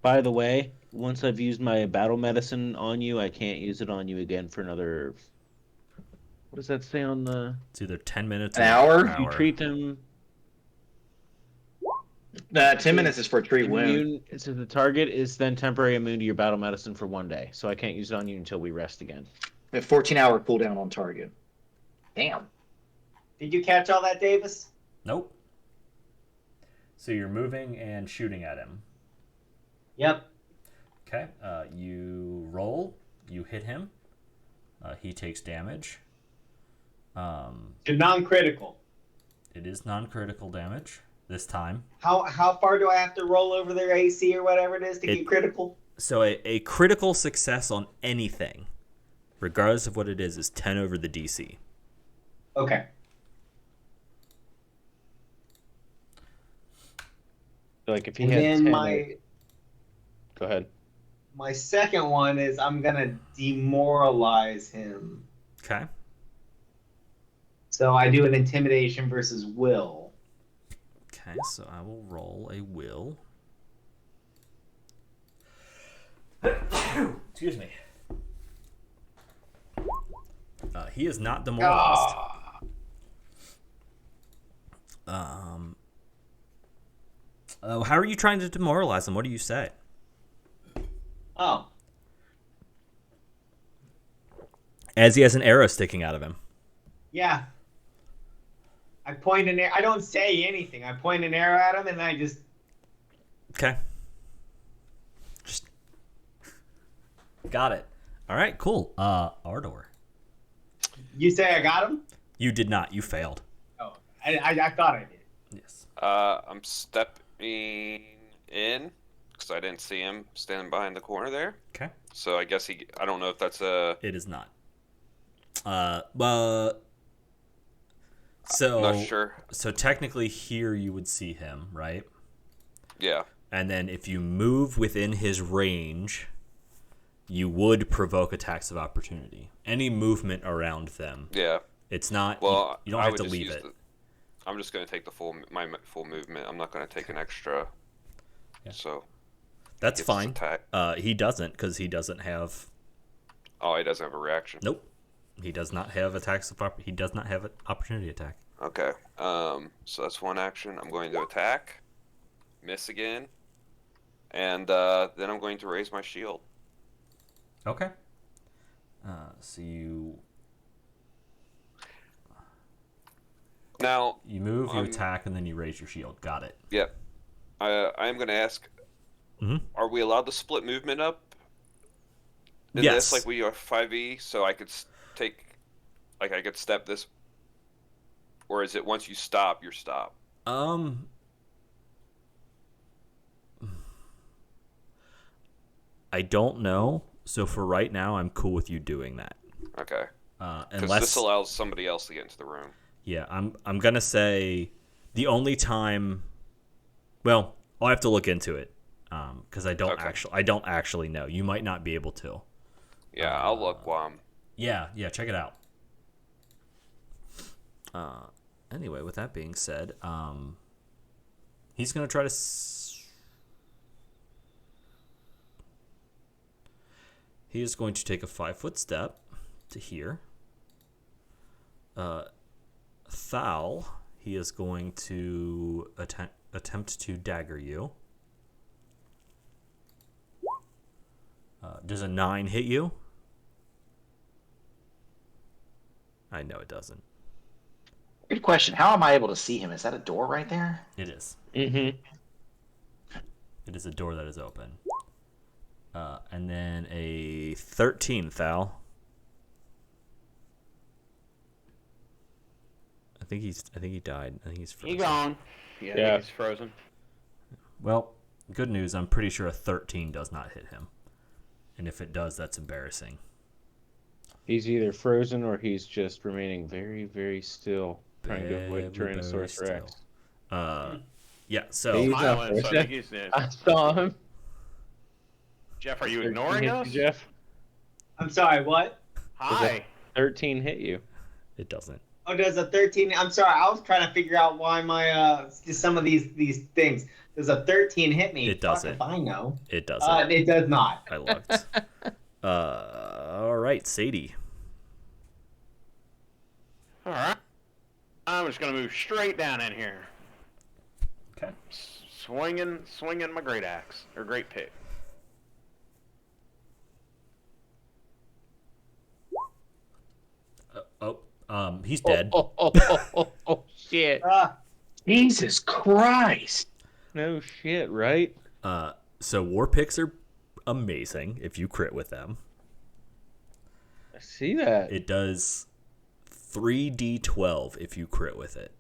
By the way, once I've used my battle medicine on you, I can't use it on you again for another. What does that say on the? It's either 10 minutes or an hour. You treat them. 10 minutes is for a treat wound. So the target is then temporarily immune to your battle medicine for 1 day, so I can't use it on you until we rest again. A 14-hour cooldown on target. Damn. Did you catch all that, Davis? Nope. So you're moving and shooting at him. Yep. Okay. You roll. You hit him. He takes damage. To non-critical. It is non-critical damage this time. How far do I have to roll over their AC or whatever it is to get critical? So a critical success on anything, regardless of what it is 10 over the DC. Okay. Like if he And had then 10, go ahead. my second one is I'm gonna demoralize him. Okay. So I do an intimidation versus will. Okay, so I will roll a will. Excuse me. He is not demoralized. How are you trying to demoralize him? What do you say? Oh. As he has an arrow sticking out of him. Yeah. I point an arrow. I don't say anything. I point an arrow at him and I just. Okay. Just got it. All right, cool. Ardor. You say I got him? You did not. You failed. Oh, I thought I did. Yes. I'm stepping in because I didn't see him standing behind the corner there. Okay. So I guess I don't know if that's a. It is not. But so I'm not sure. So technically, here you would see him, right? Yeah. And then if you move within his range, you would provoke attacks of opportunity. Any movement around them. Yeah. It's not. Well, you don't I have would to just leave use it. I'm just going to take my full movement. I'm not going to take an extra. Yeah. So. That's gets his fine. attack. He doesn't because he doesn't have. Oh, he doesn't have a reaction. Nope. He does not have attacks of he does not have an opportunity attack. Okay. So that's one action. I'm going to attack, miss again, and then I'm going to raise my shield. Okay. So you Now. you move, you attack, and then you raise your shield. Got it. Yep. I am going to ask. Mhm. Are we allowed to split movement up? In Yes. This, like we are 5e, so I could take, like I could step this, or is it once you stop, you're stopped? I don't know. So for right now, I'm cool with you doing that. Okay. Because Unless this allows somebody else to get into the room. yeah, I'm gonna say the only time. Well, I'll have to look into it because I don't actually know. You might not be able to. Yeah, I'll look while I'm. Yeah, check it out. Anyway, with that being said, he's gonna try to. He is going to take a 5-foot step to here. Thal, he is going to attempt to dagger you. Does a 9 hit you? I know it doesn't. Good question. How am I able to see him? Is that a door right there? It is. Mm-hmm. It is a door that is open. And then a 13, Thal. I think he died. I think he's frozen. He gone. Yeah, he's frozen. Well, good news. I'm pretty sure a 13 does not hit him. And if it does, that's embarrassing. He's either frozen or he's just remaining very, very still, trying to avoid Very, Tyrannosaurus very Rex. Yeah, so He's Smiling, so I up. think he's dead. I saw him. Jeff, are you ignoring us? Jeff? I'm sorry, what? Hi. 13 hit you. it doesn't. Oh, does a 13? I'm sorry, I was trying to figure out why my just some of these things. Does a 13 hit me? It doesn't. Fuck if I know. It doesn't. It does not. I looked. All right, Sadie. All right. I'm just gonna move straight down in here, Okay. swinging my great axe or great pick. He's dead. Oh, shit. Ah, Jesus Christ! No shit, right? So war picks are amazing if you crit with them. I see that. It does 3d12 if you crit with it.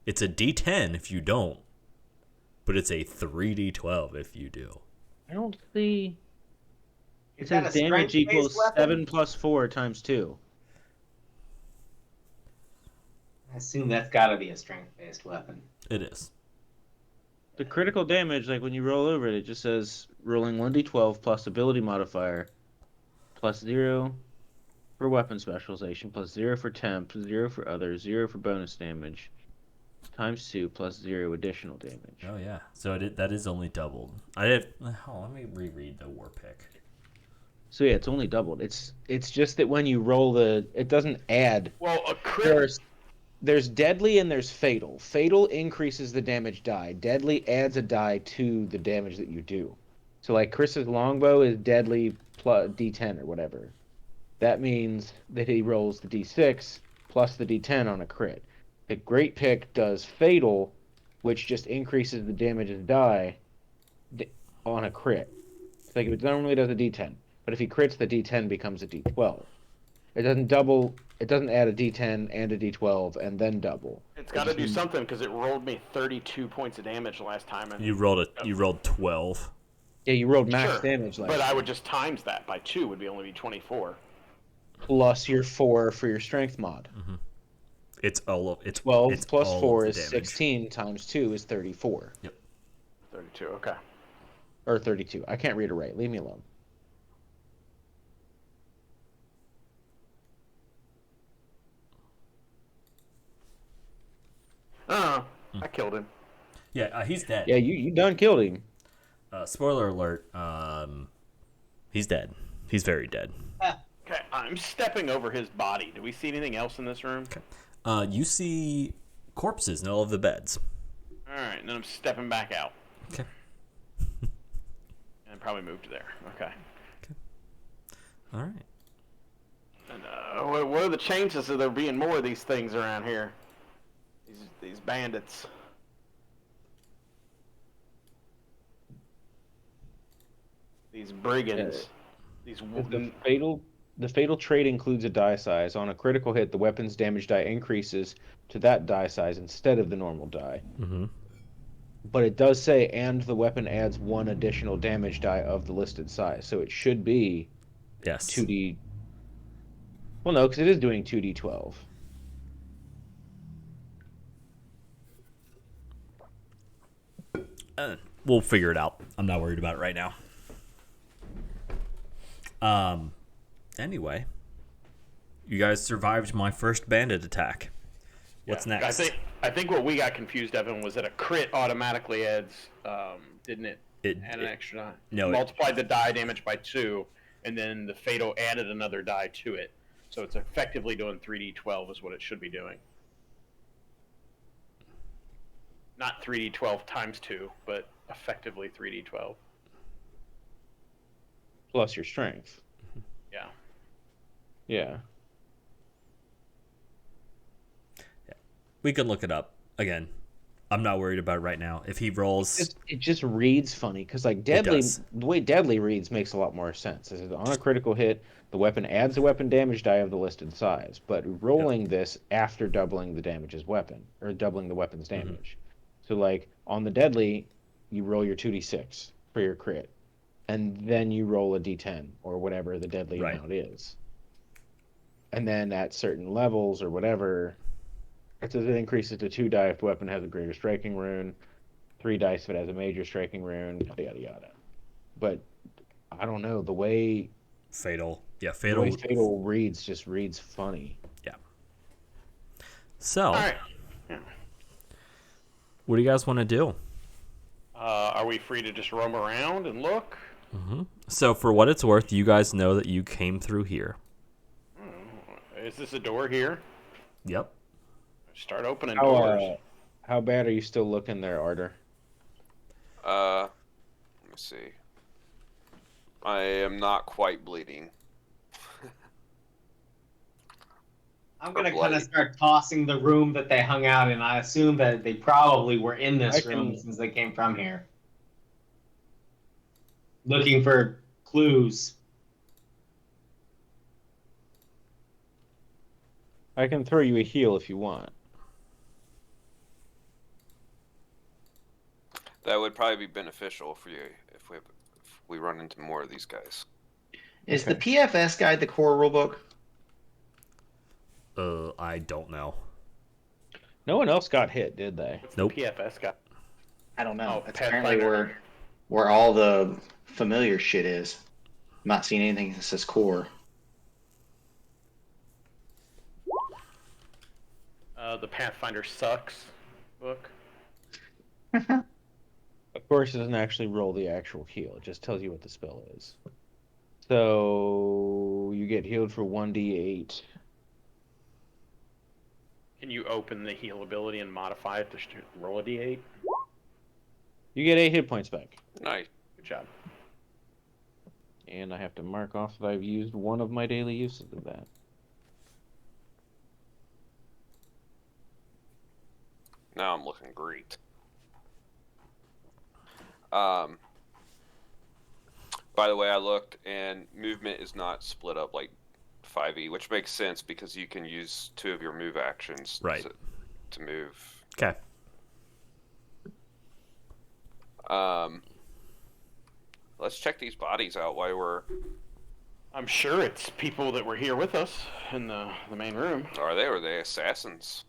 It's a d10 if you don't, but it's a 3d12 if you do. I don't see. It Is that says a damage strength-based equals weapon? 7 plus 4 times 2. I assume that's got to be a strength-based weapon. It is. The critical damage, like when you roll over it, it just says rolling 1d12 plus ability modifier, plus 0 for weapon specialization, plus 0 for temp, 0 for others, 0 for bonus damage, times 2 plus 0 additional damage. Oh yeah. So that is only doubled. Let me reread the war pick. So yeah, it's only doubled. It's just that when you roll it doesn't add. Well, a crit. There's deadly and there's fatal. Fatal increases the damage die. Deadly adds a die to the damage that you do. So like Chris's longbow is deadly plus D10 or whatever. That means that he rolls the D6 plus the D10 on a crit. The great pick does fatal, which just increases the damage's die on a crit. It's like it normally does a D10, but if he crits, the D10 becomes a D12. It doesn't double. It doesn't add a D10 and a D12 and then double. It's got to do something because it rolled me 32 points of damage last time. And You rolled 12. Yeah, you rolled max Sure, damage last but I time. would just times that by 2 would only be 24. Plus your 4 for your strength mod. It's 12 it's plus all 4 of is the damage. 16 times 2 is 34. 32, okay. Or 32. I can't read it right. Leave me alone. I killed him. Yeah, he's dead. Yeah, you done killed him. Spoiler alert. He's dead. He's very dead. Okay, I'm stepping over his body. Do we see anything else in this room? You see corpses in all of the beds. All right, and then I'm stepping back out. Okay. And probably move to there. Okay. All right. And what are the chances of there being more of these things around here? These bandits. These brigands. These The fatal trait includes a die size. On a critical hit, the weapon's damage die increases to that die size instead of the normal die. Mm-hmm. But it does say, and the weapon adds 1 additional damage die of the listed size. So it should be Yes. 2d. Well, no, because it is doing 2d12. We'll figure it out. I'm not worried about it right now. Anyway, you guys survived my first bandit attack. What's Yeah, next? I think what we got confused, Evan, was that a crit automatically adds, didn't it? Add an extra die. No, Multiplied the die damage by 2, and then the fatal added another die to it. So it's effectively doing 3d12 is what it should be doing. Not 3d12 times 2, but effectively 3d12. Plus your strength. Yeah. Yeah. We can look it up again. I'm not worried about it right now. If he rolls, It just reads funny because like deadly, the way deadly reads makes a lot more sense. It says on a critical hit, the weapon adds the weapon damage die of the listed size, but rolling this after doubling the damage's weapon or doubling the weapon's damage. So like on the deadly, you roll your 2d6 for your crit, and then you roll a d10 or whatever the deadly amount is. And then at certain levels or whatever, it says it increases to 2 die if the weapon has a greater striking rune, 3 dice if it has a major striking rune, yada yada yada. But I don't know, the way fatal reads just reads funny. Yeah. So, All right. Yeah. what do you guys want to do? Are we free to just roam around and look? So, for what it's worth, you guys know that you came through here. Is this a door here? Yep. Start opening doors. How bad are you still looking there, Arter? Let me see. I am not quite bleeding. I'm gonna kind of start tossing the room that they hung out in. I assume that they probably were in this room since they came from here. looking for clues. I can throw you a heal if you want. That would probably be beneficial for you if we run into more of these guys. Is the PFS guide the core rulebook? I don't know. No one else got hit, did they? What's Nope. the PFS guy? I don't know. Oh, That's apparently Pathfinder. where all the familiar shit is. I'm not seeing anything that says core. The Pathfinder sucks book. Of course, it doesn't actually roll the actual heal. It just tells you what the spell is. So you get healed for 1d8. Can you open the heal ability and modify it to roll a d8? You get 8 hit points back. Nice. Good job. And I have to mark off that I've used one of my daily uses of that. Now I'm looking great. By the way, I looked, and movement is not split up like 5e, which makes sense because you can use 2 of your move actions Right. to move. Okay. Let's check these bodies out while we're... I'm sure it's people that were here with us in the main room. Are they, or are they assassins?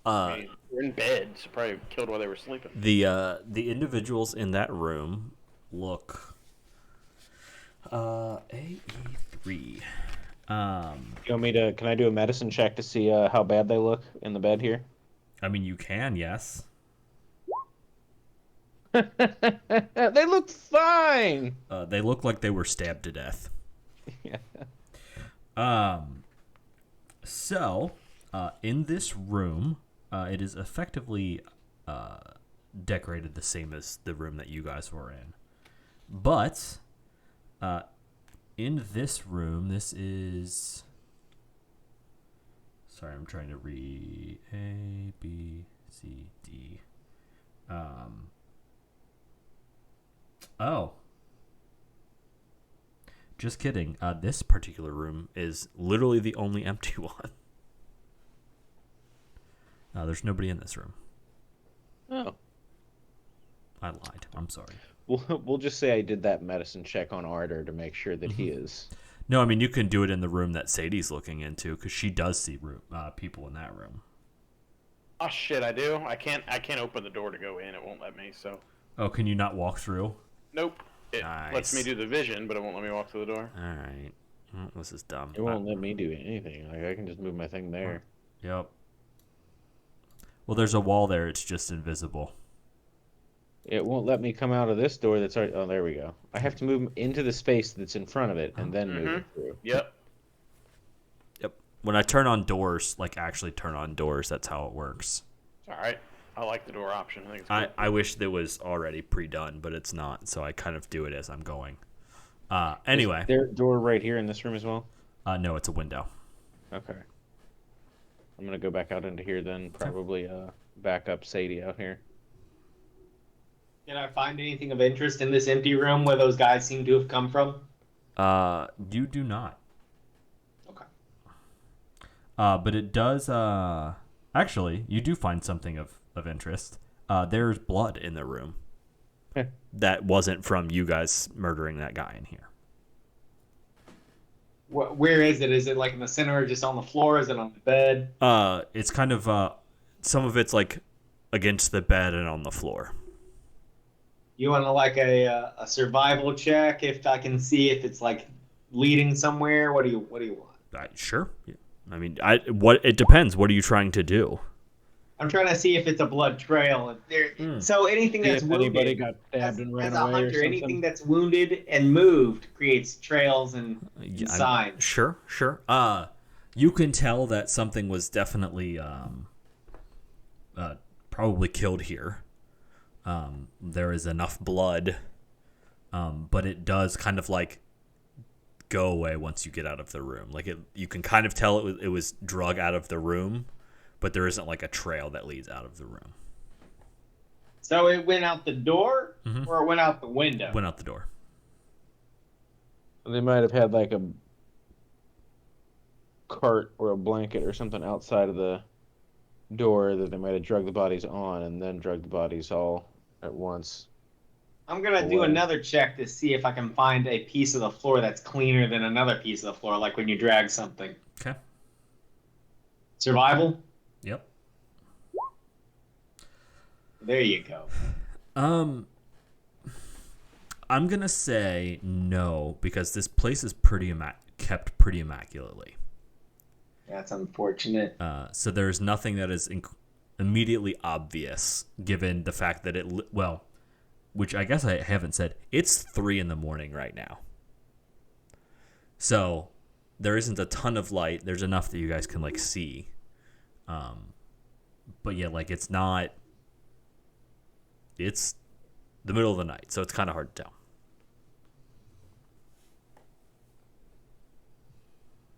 I mean, we're in bed, so probably killed while they were sleeping. The individuals in that room look AE3. You want me to? Can I do a medicine check to see how bad they look in the bed here? I mean, you can, yes. They look fine. They look like they were stabbed to death. Yeah. So, in this room, it is effectively decorated the same as the room that you guys were in. But, in this room, this is... Sorry, I'm trying to read A, B, C, D. Oh. Just kidding. This particular room is literally the only empty one. There's nobody in this room. Oh. I lied. I'm sorry. We'll just say I did that medicine check on Ardor to make sure that he is. No, I mean, you can do it in the room that Sadie's looking into, because she does see people in that room. Oh shit, I do. I can't open the door to go in. It won't let me. So. Oh, can you not walk through? Nope. It lets me Nice. do the vision, but it won't let me walk through the door. All right. Well, this is dumb. It won't let me do anything. Like I can just move my thing there. Yep. Well, there's a wall there. It's just invisible. It won't let me come out of this door that's already... Oh, there we go. I have to move into the space that's in front of it and then move it through. Yep. Yep. When I turn on doors, like actually turn on doors, that's how it works. It's all right. I like the door option. I think it's cool. I wish that was already pre-done, but it's not, so I kind of do it as I'm going. Anyway. Is there a door right here in this room as well? No, it's a window. Okay. I'm going to go back out into here then. Probably back up Sadie out here. Can I find anything of interest in this empty room where those guys seem to have come from? You do not. Okay. But it does, actually, you do find something of interest. There's blood in the room. That wasn't from you guys murdering that guy in here. Where is it? Is it like in the center or just on the floor? Is it on the bed? It's kind of, some of it's like against the bed and on the floor. You want to like a survival check if I can see if it's like leading somewhere? What do you want? Sure. Yeah. I mean, it depends. What are you trying to do? I'm trying to see if it's a blood trail. So anything that's If wounded, anybody got stabbed and ran as a away or hunter, something. anything that's wounded and moved creates trails and signs. Sure. You can tell that something was definitely probably killed here. There is enough blood, but it does kind of like go away once you get out of the room. Like you can kind of tell it was drug out of the room, but there isn't like a trail that leads out of the room. So it went out the door, or it went out the window. Went out the door. They might have had like a cart or a blanket or something outside of the door that they might have drugged the bodies on and then drugged the bodies all at once. I'm gonna do another check to see if I can find a piece of the floor that's cleaner than another piece of the floor, like when you drag something. Okay. Survival? Yep. There you go. I'm gonna say no because this place is pretty kept pretty immaculately. That's unfortunate. So there's nothing that is immediately obvious, given the fact that which I guess I haven't said. It's 3 a.m. right now, so there isn't a ton of light. There's enough that you guys can like see, but yeah, like it's not. It's the middle of the night, so it's kind of hard to tell.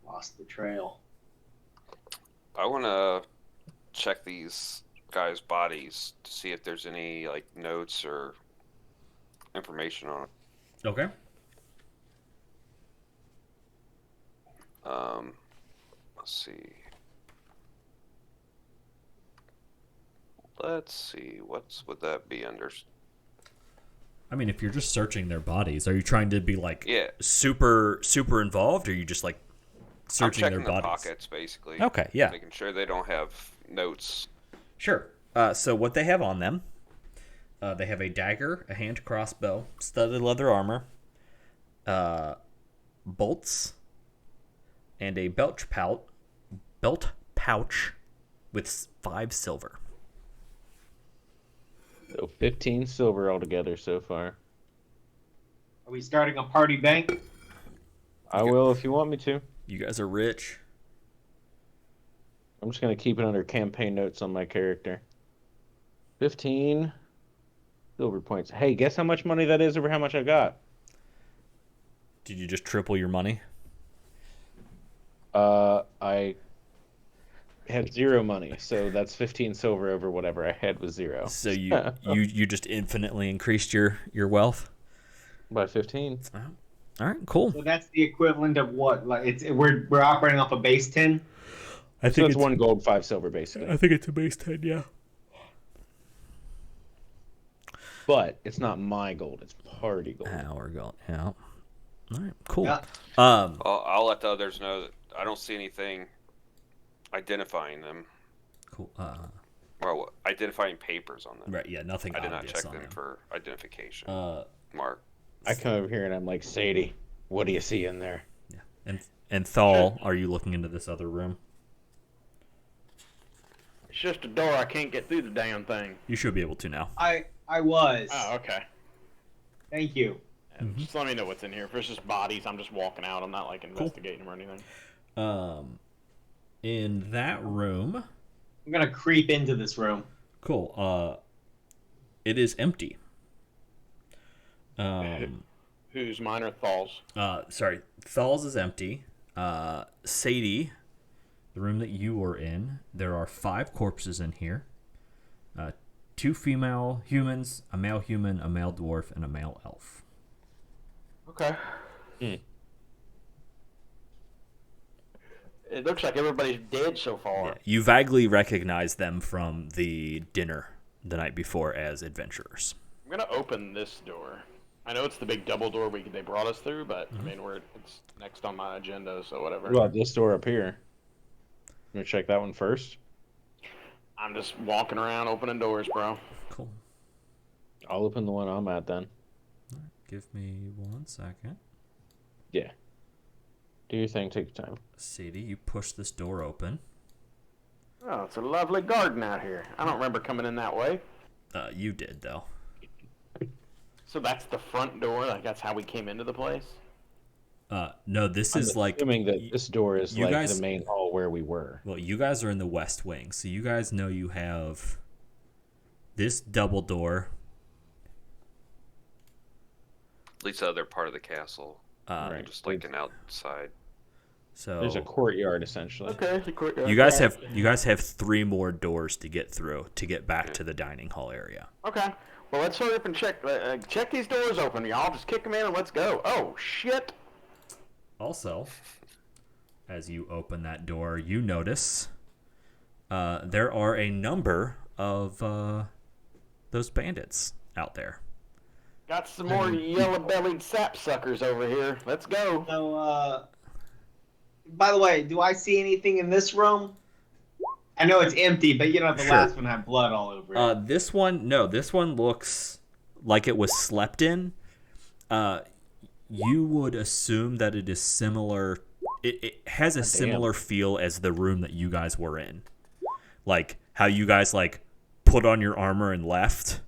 Lost the trail. I want to check these guys' bodies to see if there's any like notes or information on it. Okay. Let's see. Let's see. Would that be under? I mean, if you're just searching their bodies, are you trying to be like Yeah. super involved, or are you just like searching I'm their checking the bodies? pockets, basically. Okay, yeah. Making sure they don't have notes. Sure. So what they have on them, they have a dagger, a hand crossbow, studded leather armor, bolts, and a belt pouch with 5 silver. So 15 silver altogether so far. Are we starting a party bank? I will if you want me to. You guys are rich. I'm just going to keep it under campaign notes on my character. 15 silver points. Hey, guess how much money that is over how much I got? Did you just triple your money? I had 0 money, so that's 15 silver over whatever I had was 0. So you just infinitely increased your wealth? By 15. All right, cool. So that's the equivalent of what? Like we're operating off a base 10. I So it's 1 gold, 5 silver, basically. I think it's a base 10, yeah. But it's not my gold; it's party gold. Our gold, yeah. All right, cool. Yeah. I'll let the others know that I don't see anything identifying them. Cool. Well, identifying papers on them. Right, yeah, nothing I did not obvious check on them for identification. Mark. I come over here and I'm like, Sadie, what do you see in there? Yeah. And Thal, are you looking into this other room? It's just a door. I can't get through the damn thing. You should be able to now. I was. Oh, okay. Thank you. Just let me know what's in here. If it's just bodies, I'm just walking out. I'm not like investigating them or anything. In that room, I'm gonna creep into this room. cool. It is empty. Who's mine or Thal's? Sorry, Thal's is empty. Sadie, the room that you were in, there are 5 corpses in here. 2 female humans, a male human, a male dwarf, and a male elf. Okay. It looks like everybody's dead so far. Yeah, you vaguely recognize them from the dinner the night before as adventurers. I'm gonna open this door. I know it's the big double door they brought us through, but I mean, it's next on my agenda, so whatever. What about this door up here? You want to check that one first? I'm just walking around opening doors, bro. Cool. I'll open the one I'm at then. Give me 1 second. Yeah. Do your thing, take your time. Sadie, you push this door open. Oh, it's a lovely garden out here. I don't remember coming in that way. You did, though. So that's the front door? Like, that's how we came into the place? No, this I'm is like... assuming that this door is you like guys- the main hall where we were. Well, you guys are in the west wing, so you guys know you have this double door. At least the other part of the castle. Right. Just like an outside. So There's a courtyard essentially. Okay, it's a courtyard. you guys have 3 more doors to get through to get back to the dining hall area. Okay. Well, let's hurry up and check these doors open, y'all. Just kick them in and let's go. Oh, shit. Also, as you open that door, you notice there are a number of those bandits out there. Got some more yellow-bellied sapsuckers over here. Let's go. So, by the way, do I see anything in this room? I know it's empty, but the Sure. last one had blood all over it. This one looks like it was slept in. You would assume that it is similar. It has a similar feel as the room that you guys were in. Like how you guys like put on your armor and left.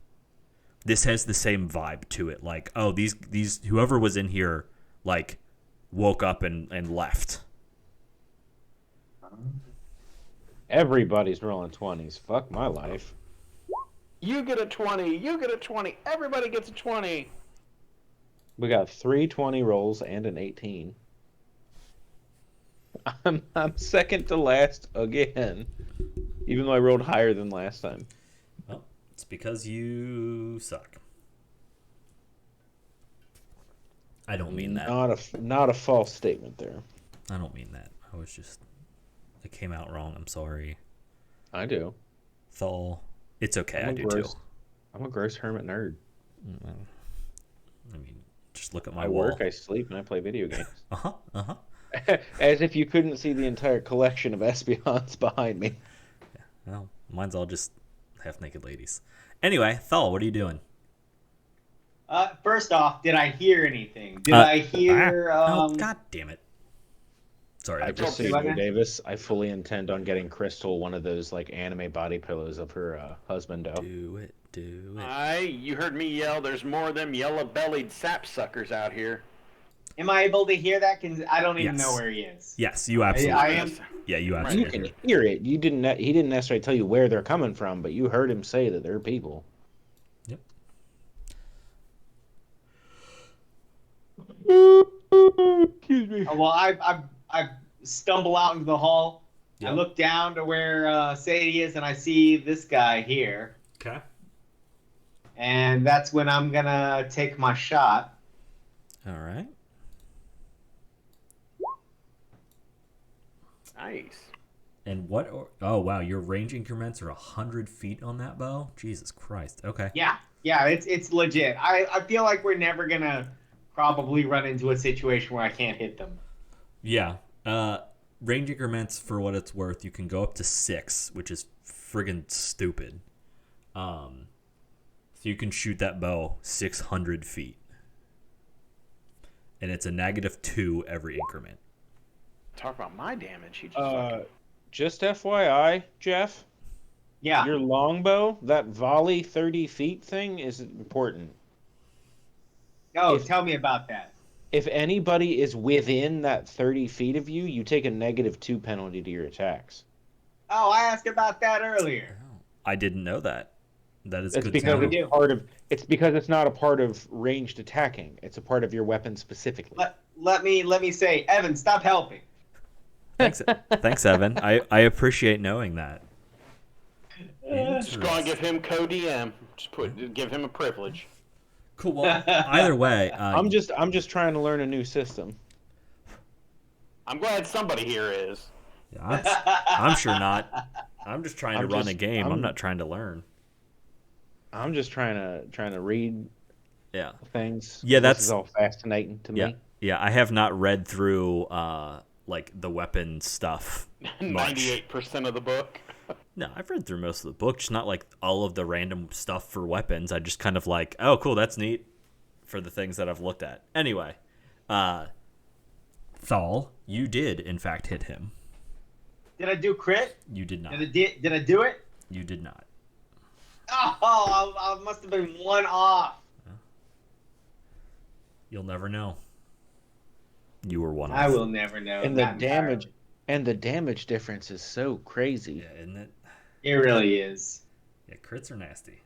This has the same vibe to it. Like, oh, these whoever was in here like woke up and left. Everybody's rolling 20s. Fuck my life. You get a 20. You get a 20. Everybody gets a 20. We got 3 20 rolls and an 18. I'm second to last again, even though I rolled higher than last time. Well, it's because you suck. I don't mean that. Not a false statement there. I don't mean that. It came out wrong. I'm sorry. I do. Thal. It's okay. I do too. I'm a gross hermit nerd. I mean, just look at my I wall. work, I sleep, and I play video games. Uh-huh. As if you couldn't see the entire collection of Espeons behind me. Yeah, well, mine's all just half-naked ladies. Anyway, Thal, what are you doing? First off, did I hear anything? Did I hear? Oh, God damn it! Sorry, I just say to you, Davis, I fully intend on getting Crystal one of those like anime body pillows of her husbando. Do it. You heard me yell. There's more of them yellow-bellied sapsuckers out here. Am I able to hear that? Cause I don't even Yes. know where he is. Yes, you absolutely. I am. Yeah, you You absolutely. can hear it. He didn't necessarily tell you where they're coming from, but you heard him say that they're people. Yep. Excuse me. Well, I stumble out into the hall. Yep. I look down to where Sadie is, and I see this guy here. Okay. And that's when I'm gonna take my shot. All right. Nice. And what? Oh wow, your range increments are 100 feet on that bow. Jesus Christ. Okay. Yeah, it's legit. I feel like we're never gonna probably run into a situation where I can't hit them. Yeah. Range increments, for what it's worth, you can go up to 6, which is friggin' stupid. So you can shoot that bow 600 feet. And it's a -2 every increment. Talk about my damage. He just fucking... Just FYI, Jeff, Yeah. your longbow, that volley 30 feet thing is important. Oh, tell me about that. If anybody is within that 30 feet of you, you take a -2 penalty to your attacks. Oh, I asked about that earlier. I didn't know that. That is It's good because to know. it's part of. It's because it's not a part of ranged attacking. It's a part of your weapon specifically. Let me say, Evan, stop helping. Thanks, Evan. I appreciate knowing that. Just gonna give him co-DM. Give him a privilege. Cool. Well, either way, I'm just trying to learn a new system. I'm glad somebody here is. I'm sure not. I'm just trying to run a game. I'm not trying to learn. I'm just trying to read things. Yeah, this is all fascinating to me. Yeah, I have not read through like the weapon stuff. 98% of the book. No, I've read through most of the book, just not like all of the random stuff for weapons. I just kind of like, oh, cool, that's neat for the things that I've looked at. Anyway, Thal, you did in fact hit him. Did I do crit? You did not. Did I do it? You did not. Oh, I must have been one off. You'll never know. You were one off. I will never know. And the damage difference is so crazy. Yeah, isn't it? It really is. Yeah, crits are nasty.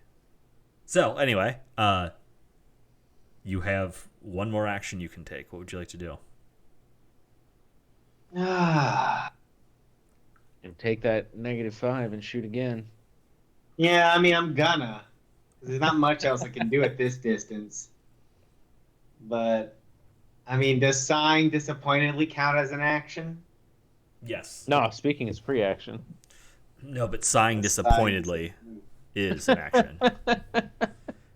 So anyway, you have one more action you can take. What would you like to do? Ah. And take that -5 and shoot again. Yeah, I mean, I'm gonna. There's not much else I can do at this distance. But I mean, does sighing disappointedly count as an action? Yes. No, speaking is free action. No, but sighing disappointedly is an action.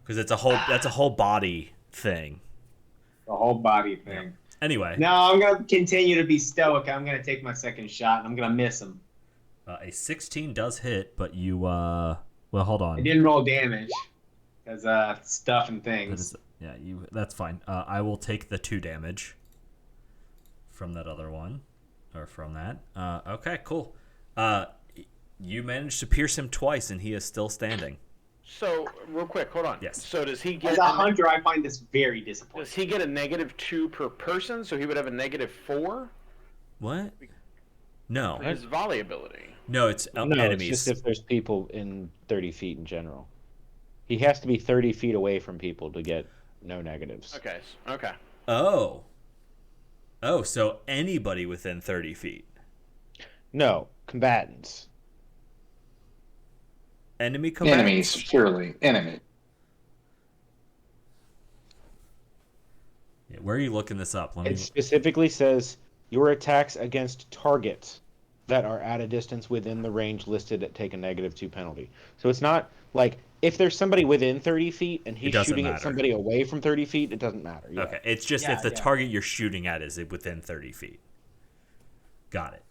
Because that's a whole body thing. The whole body thing. Yeah. Anyway. No, I'm gonna continue to be stoic. I'm gonna take my second shot, and I'm gonna miss him. A 16 does hit, but you well, hold on. I didn't roll damage because stuff and things. That's fine. I will take the 2 damage from that other one, or from that. Okay, cool. You managed to pierce him twice, and he is still standing. So, real quick, hold on. Yes. So does he get... As a hunter, I find this very disappointing. Does he get a -2 per person, so he would have a -4? What? No. For his volley ability. No, it's enemies. It's just if there's people in 30 feet in general. He has to be 30 feet away from people to get no negatives. Okay. Okay. Oh, so anybody within 30 feet. No, combatants. Enemy combatants? Enemies, surely. Enemy. Yeah, where are you looking this up? It specifically says your attacks against targets that are at a distance within the range listed take a -2 penalty. So it's not like if there's somebody within 30 feet and he's shooting at somebody away from 30 feet, it doesn't matter. Yeah. Okay, it's just if the target you're shooting at is within 30 feet. Got it.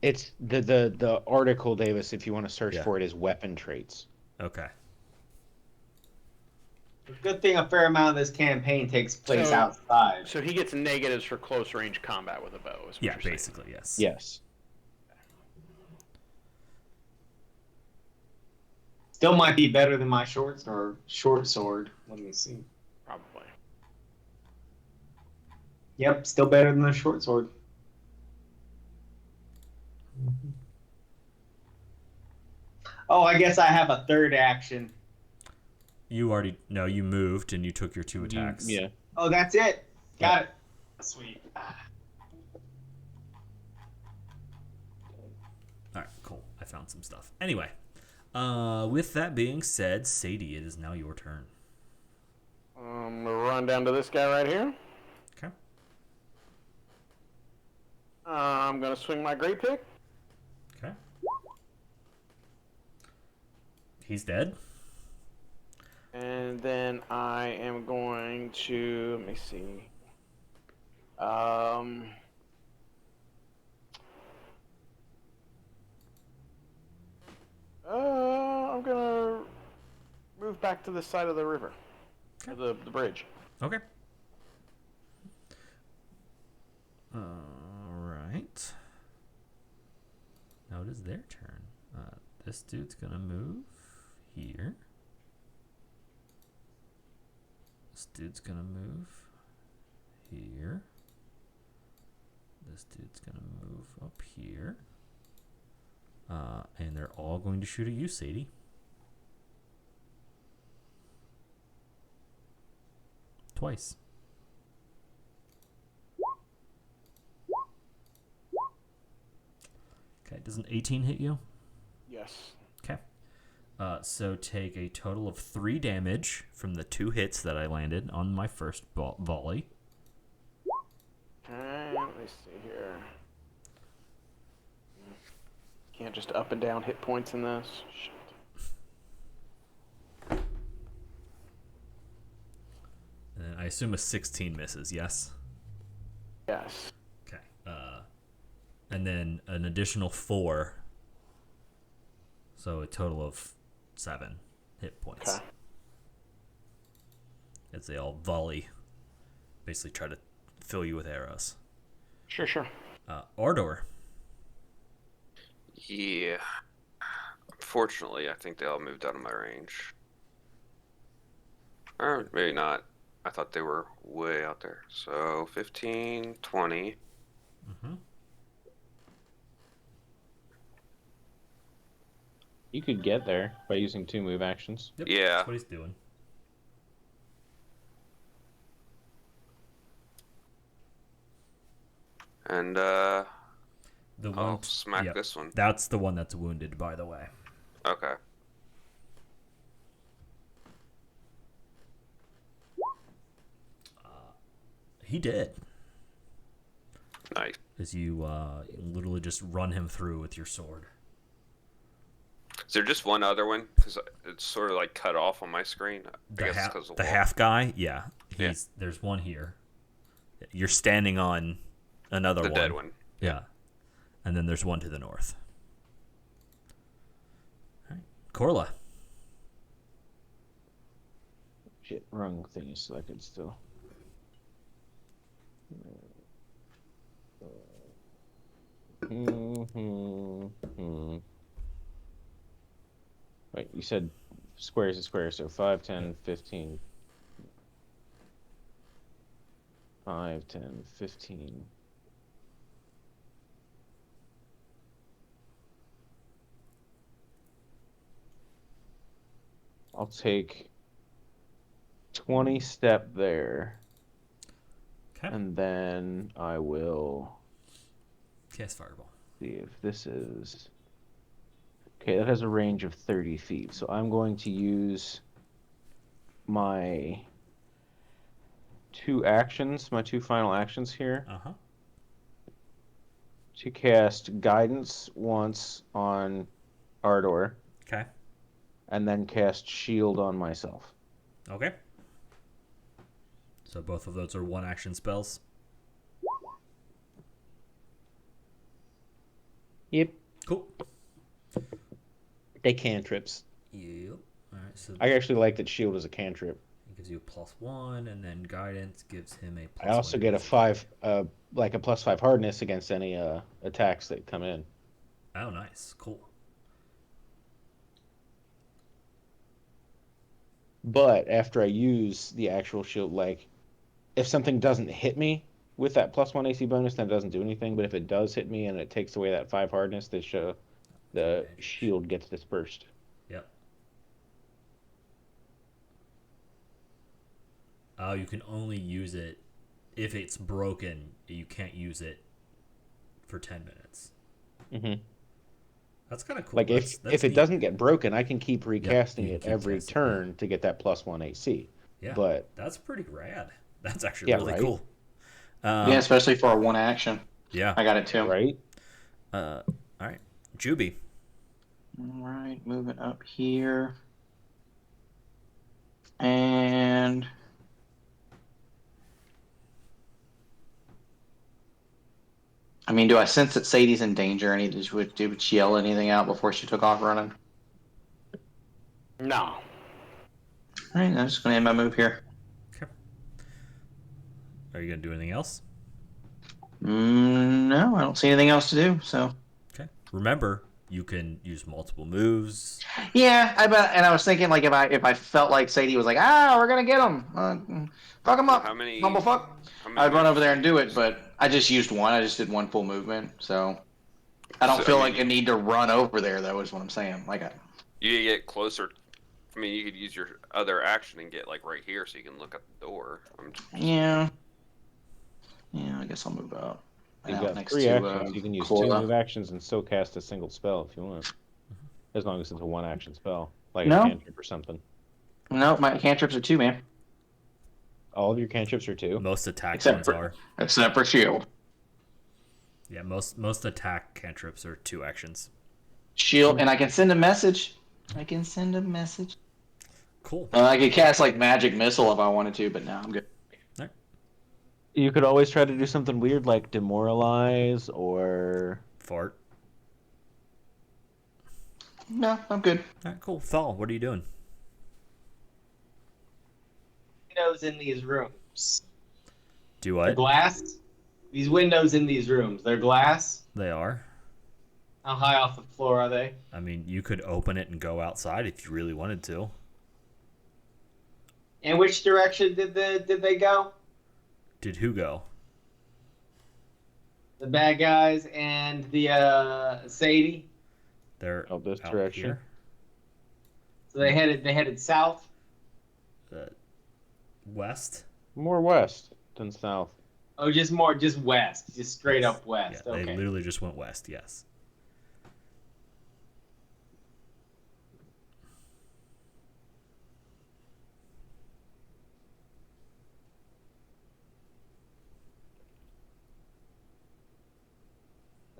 It's the article, Davis, if you want to search for it, is weapon traits. Okay. Good thing a fair amount of this campaign takes place outside. So he gets negatives for close range combat with a bow. Is what you're basically, saying. yes. Yes. Still might be better than my short sword. Let me see. Probably. Yep, still better than the short sword. Oh, I guess I have a third action. You moved and you took your 2 attacks. Yeah. Oh, that's it. Got it. Sweet. All right, cool. I found some stuff. Anyway, with that being said, Sadie, it is now your turn. I'm gonna run down to this guy right here. Okay. I'm gonna swing my great pick. Okay. He's dead. And then I am going to, let me see. I'm gonna move back to the side of the river, okay. the bridge. Okay. All right. Now it is their turn. This dude's gonna move here. This dude's gonna move here. This dude's gonna move up here. And they're all going to shoot at you, Sadie. Twice. Okay, does an 18 hit you? Yes. Okay. So take a total of 3 damage from the 2 hits that I landed on my first volley. Okay, let me see here. Can't just up and down hit points in this. Shit. And I assume a 16 misses, yes? Yes. Okay. And then an additional 4. So a total of 7 hit points. Okay. As they all volley. Basically try to fill you with arrows. Sure. Ardor. Yeah. Unfortunately, I think they all moved out of my range. Or maybe not. I thought they were way out there. So 15, 20. Mm-hmm. You could get there by using 2 move actions. Yep, Yeah. That's what he's doing. And I'll smack this one. That's the one that's wounded, by the way. Okay. He did. as you literally just run him through with your sword. Is there just one other one? Because it's sort of like cut off on my screen. I guess it's 'cause of The wall. half guy, yeah. There's one here. You're standing on another The one. dead one. Yeah. And then there's one to the north. All right. Corla. Shit, wrong thing is selected still. Wait, you said squares is squares, so 5, 10, 15. 5, 10, 15. I'll take 20 step there. Okay. And then I will Cast Fireball. see if this is... Okay, that has a range of 30 feet. So I'm going to use my two final actions here, Uh-huh. to cast Guidance once on Ardor, Okay. and then cast Shield on myself. Okay. So both of those are one action spells. Yep. Cool. They cantrips. Yep. All right. So I actually like that Shield is a cantrip. it gives you a +1, and then Guidance gives him a +1. I also get a 5, like a +5 hardness against any attacks that come in. Oh, nice. Cool. But after I use the actual shield, like, if something doesn't hit me with that +1 AC bonus, then it doesn't do anything. But if it does hit me and it takes away that 5 hardness, the shield gets dispersed. Yep. Oh, you can only use it if it's broken. You can't use it for 10 minutes. Mm-hmm. That's kind of cool. Like, That's if it neat. doesn't get broken, I can keep recasting you can it keep every casting, turn to get that +1 AC. Yeah, But that's pretty rad. That's actually Yeah, really right? cool. Yeah, especially for a one action. Yeah. I got it too. right? All right. Juby. All right, moving up here. And I mean, do I sense that Sadie's in danger? I need to did she yell anything out before she took off running? No. All right, I'm just gonna end my move here. Okay. Are you gonna do anything else? No, I don't see anything else to do. So Okay. Remember, you can use multiple moves. yeah, and I was thinking like if I felt like Sadie was like, we're gonna get him, fuck him up, How many? bumblefuck, How many I'd run moves over there and do it. use? But I just used one. I just did one full movement, so I don't So, feel I mean, like I need to run over there. Though is what I'm saying. Like, You get closer. I mean, you could use your other action and get like right here, so you can look at the door. yeah, I guess I'll move up. You've Out got next 3 to, actions. You can use 2 Cora. move actions and still cast a single spell if you want. As long as it's a 1 action spell. Like No. a cantrip or something. No, my cantrips are 2, man. All of your cantrips are 2? Most attack Except ones for- are. Except for shield. Yeah, most attack cantrips are 2 actions. Shield, and I can send a message. Cool. I could cast like magic missile if I wanted to, but no, I'm good. You could always try to do something weird like demoralize or... Fart. No, I'm good. All right, cool. Thal, what are you doing? Windows in these rooms. Do The what? glass. These windows in these rooms. They're glass. They are. How high off the floor are they? I mean, you could open it and go outside if you really wanted to. And which direction did they go? Did who go? The bad guys and the Sadie. They're Oh, this out direction? here. So they headed south. West. More west than south. Oh, just west, just straight up west. Yeah, Okay. they literally just went west. Yes.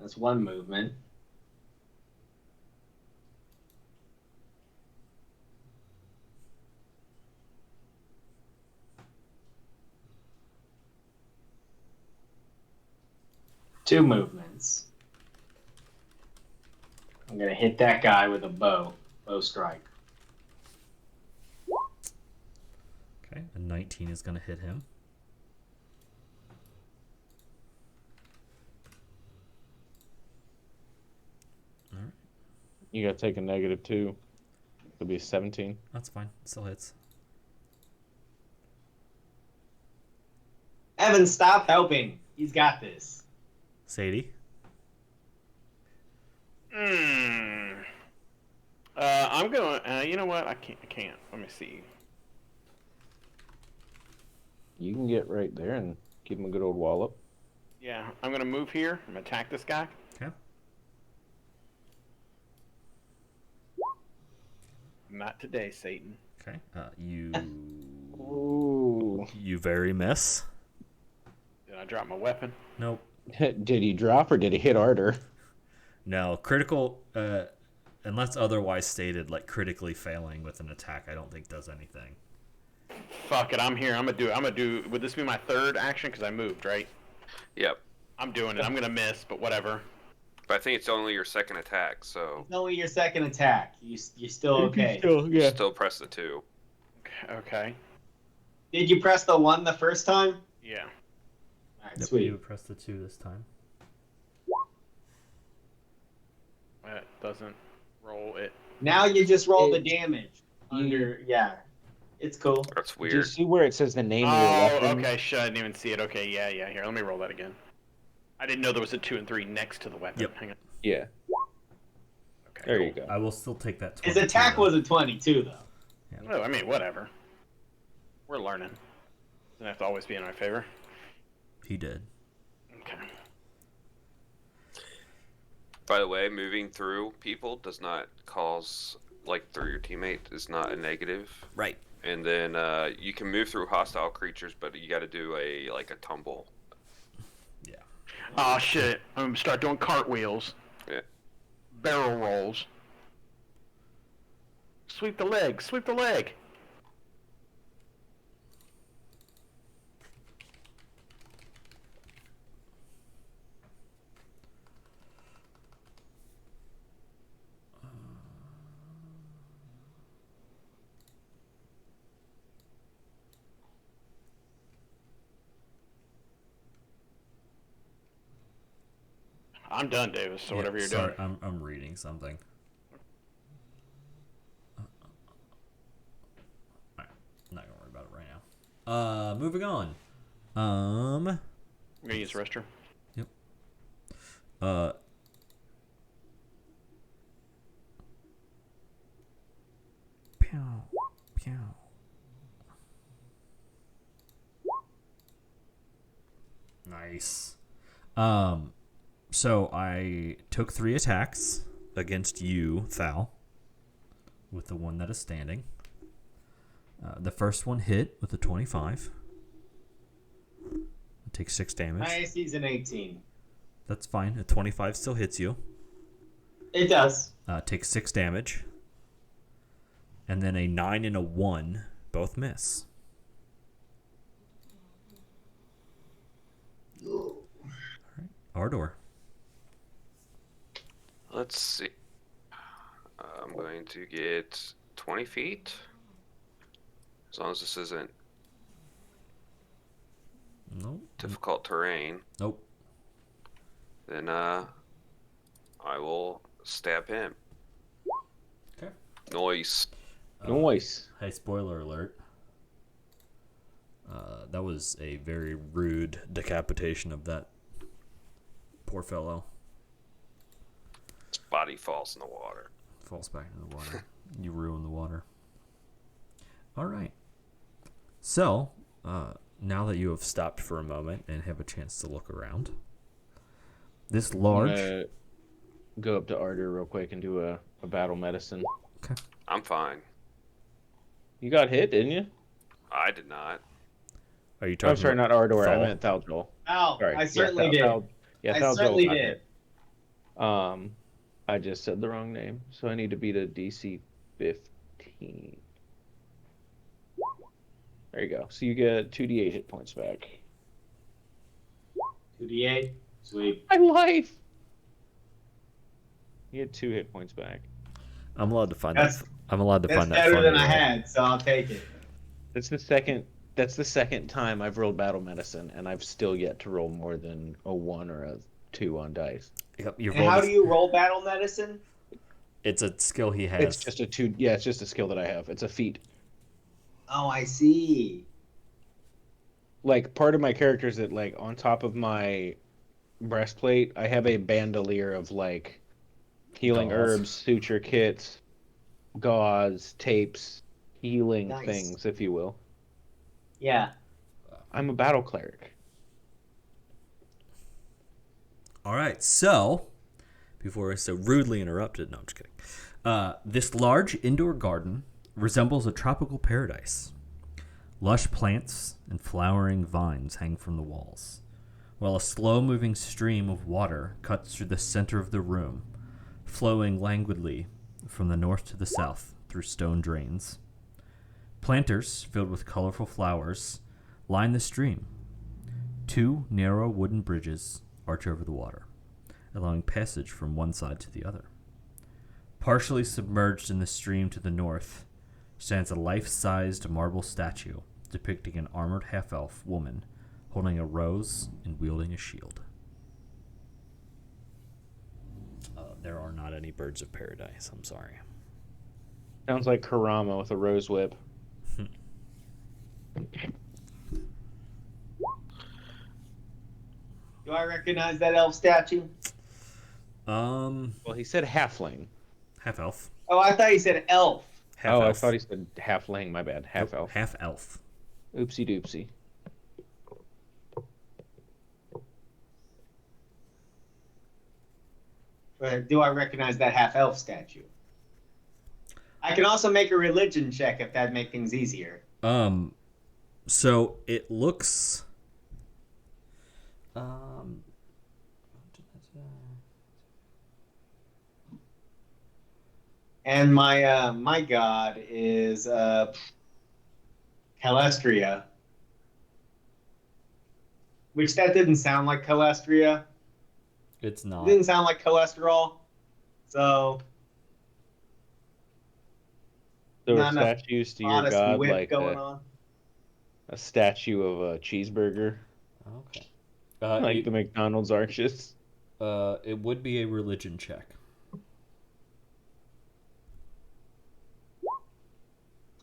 That's one movement. Two movements. I'm gonna hit that guy with a bow strike. Okay, a 19 is going to hit him. All right. You got to take a -2. It'll be 17. That's fine. It still hits. Evan, stop helping. He's got this. Sadie? I'm gonna. You know what? I can't. Let me see. You can get right there and give him a good old wallop. Yeah, I'm gonna move here. I'm gonna attack this guy. Okay. Not today, Satan. Okay. Ooh. You very miss. Did I drop my weapon? Nope. Did he drop or did he hit harder? No, critical, unless otherwise stated, like critically failing with an attack, I don't think does anything. Fuck it, I'm here. I'm gonna do. Would this be my third action? Because I moved, right? Yep. I'm doing it. I'm gonna miss, but whatever. But I think it's only your second attack, so It's only your second attack. You're still okay. you still press the 2. Okay. Did you press the 1 the first time? Yeah. All right, Yep, sweet. you press the 2 this time. That doesn't roll it. Now you just roll the damage. Yeah. It's cool. That's Did you weird. see where it says the name of your Oh, weapon? okay. Shit, I didn't even see it. Okay, yeah. Here, let me roll that again. I didn't know there was a 2 and 3 next to the weapon. Yep. Hang on. Yeah. Okay. There cool. you go. I will still take that 20. His attack was a 22, though. No, I mean, whatever. We're learning. Doesn't have to always be in our favor. He did. Okay. By the way, moving through people does not cause, like, through your teammate is not a negative. Right. And then you can move through hostile creatures, but you got to do a tumble. Yeah. Oh shit! I'm gonna start doing cartwheels. Yeah. Barrel rolls. Sweep the leg. Sweep the leg. I'm done, Davis. So whatever you're sorry, doing. I'm reading something. Alright, not gonna worry about it right now. Moving on. I'm gonna use the restroom. Yep. Pew, pew. Nice. So I took 3 attacks against you, Thal, with the one that is standing. The first one hit with a 25. I take 6 damage. My AC's an 18. That's fine. A 25 still hits you. It does. Take 6 damage. And then a 9 and a 1 both miss. Alright, Ardor. Let's see. I'm going to get 20 feet. As long as this isn't Nope. difficult terrain, Nope. then I will stab him. Okay. Noise. Noise. Hey, spoiler alert. That was a very rude decapitation of that poor fellow. His body falls in the water. Falls back into the water. You ruin the water. All right. So, now that you have stopped for a moment and have a chance to look around, this large. I'm gonna go up to Ardor real quick and do a battle medicine. I'm fine. You got hit, didn't you? I did not. Are you talking? I'm sorry, not Ardor. I Thal? meant Thal'Jol. Oh, Sorry. I certainly did. Yeah, I Thal'Jol certainly got did. hit. I just said the wrong name, so I need to beat a DC 15. There you go. So you get 2d8 hit points back. 2d8. Sweet. My life. You get 2 hit points back. I'm allowed to find that. I'm allowed to find that. That's better than funny I roll. had, so I'll take it. That's the second. That's the second time I've rolled battle medicine, and I've still yet to roll more than a 1 or a 2 on dice. Yep, And how do you roll battle medicine? It's a skill he has. It's just a 2. Yeah, it's just a skill that I have. It's a feat. Oh, I see. Like part of my character is that like on top of my breastplate, I have a bandolier of like healing Gauze. herbs, suture kits, gauze, tapes, healing Nice. things, if you will. Yeah. I'm a battle cleric. All right, so before I so rudely interrupted, no, I'm just kidding. This large indoor garden resembles a tropical paradise. Lush plants and flowering vines hang from the walls, while a slow-moving stream of water cuts through the center of the room, flowing languidly from the north to the south through stone drains. Planters filled with colorful flowers line the stream. 2 narrow wooden bridges arch over the water, allowing passage from one side to the other. Partially submerged in the stream to the north stands a life-sized marble statue depicting an armored half-elf woman holding a rose and wielding a shield. There are not any birds of paradise, I'm sorry. Sounds like Karama with a rose whip. Do I recognize that elf statue? Well, he said halfling. Half-elf. Oh, I thought you said elf. Half-elf. Oh, I thought he said halfling. My bad. Half elf. Half-elf. Oopsie doopsie. Do I recognize that half elf statue? I can also make a religion check if that make things easier. So it looks And my god is Calestria. Which that didn't sound like Calestria. it's It not. didn't sound like cholesterol. So So Not enough statues to your honest god whip like going on. a statue of a cheeseburger, Okay. like You- the McDonald's arches. it would be a religion check.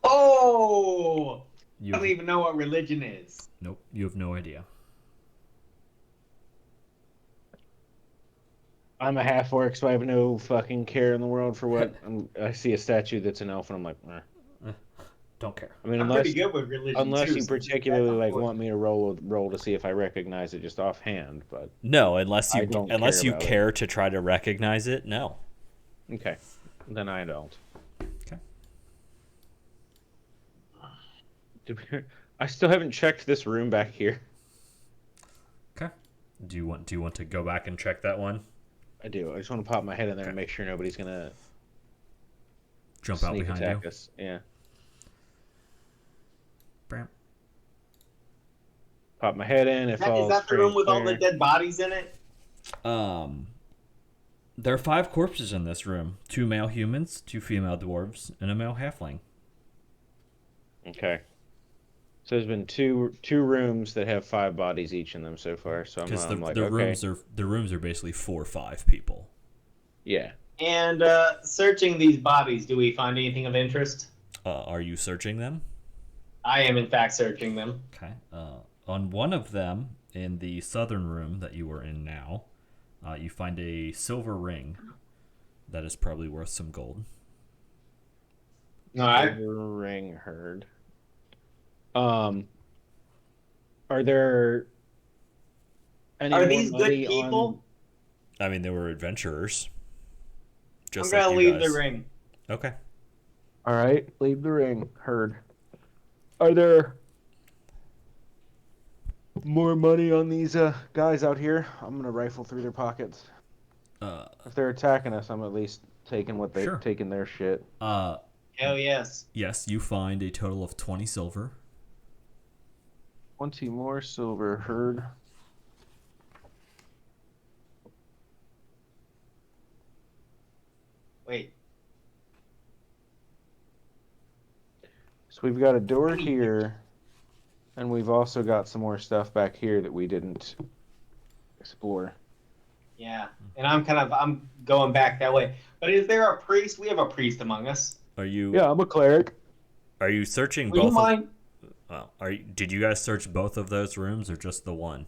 Oh! You I don't even know what religion is. Nope, you have no idea. I'm a half orc, so I have no fucking care in the world for what. I see a statue that's an elf, and I'm like, eh. Don't care. I mean, I'm unless pretty good with religion unless too, you so particularly that's like important. want me to roll to see if I recognize it just offhand, but No, unless I you don't unless care you about it. care to try to recognize it. No. okay, then I don't. Okay. I still haven't checked this room back here. Okay. Do you want to go back and check that one? I do. I just want to pop my head in there and make sure nobody's gonna Jump out sneak behind attack you. us. Yeah. Bram. Pop my head in. If Is that the room with all the dead bodies in it? There are 5 corpses in this room: 2 male humans, 2 female dwarves, and a male halfling. Okay. So there's been two rooms that have 5 bodies each in them so far. So Because I'm like, the okay. rooms are basically 4 or 5 people. Yeah. And searching these bodies, do we find anything of interest? Are you searching them? I am, in fact, searching them. Okay. On one of them, in the southern room that you are in now, you find a silver ring that is probably worth some gold. All right. Ring heard. Are there any Are more these good money people? I mean, they were adventurers. I'm Just gonna like you leave guys. the ring. Okay. All right, leave the ring. Heard. Are there more money on these guys out here? I'm gonna rifle through their pockets. If they're attacking us, I'm at least taking what they're Sure. taking their shit. Hell yes. Yes, you find a total of 20 silver. 20 more silver, heard. Wait. So we've got a door here, and we've also got some more stuff back here that we didn't explore. Yeah, and I'm going back that way. But is there a priest? We have a priest among us. Are you? Yeah, I'm a cleric. Are you searching Would you both? mind? Well, did you guys search both of those rooms or just the one?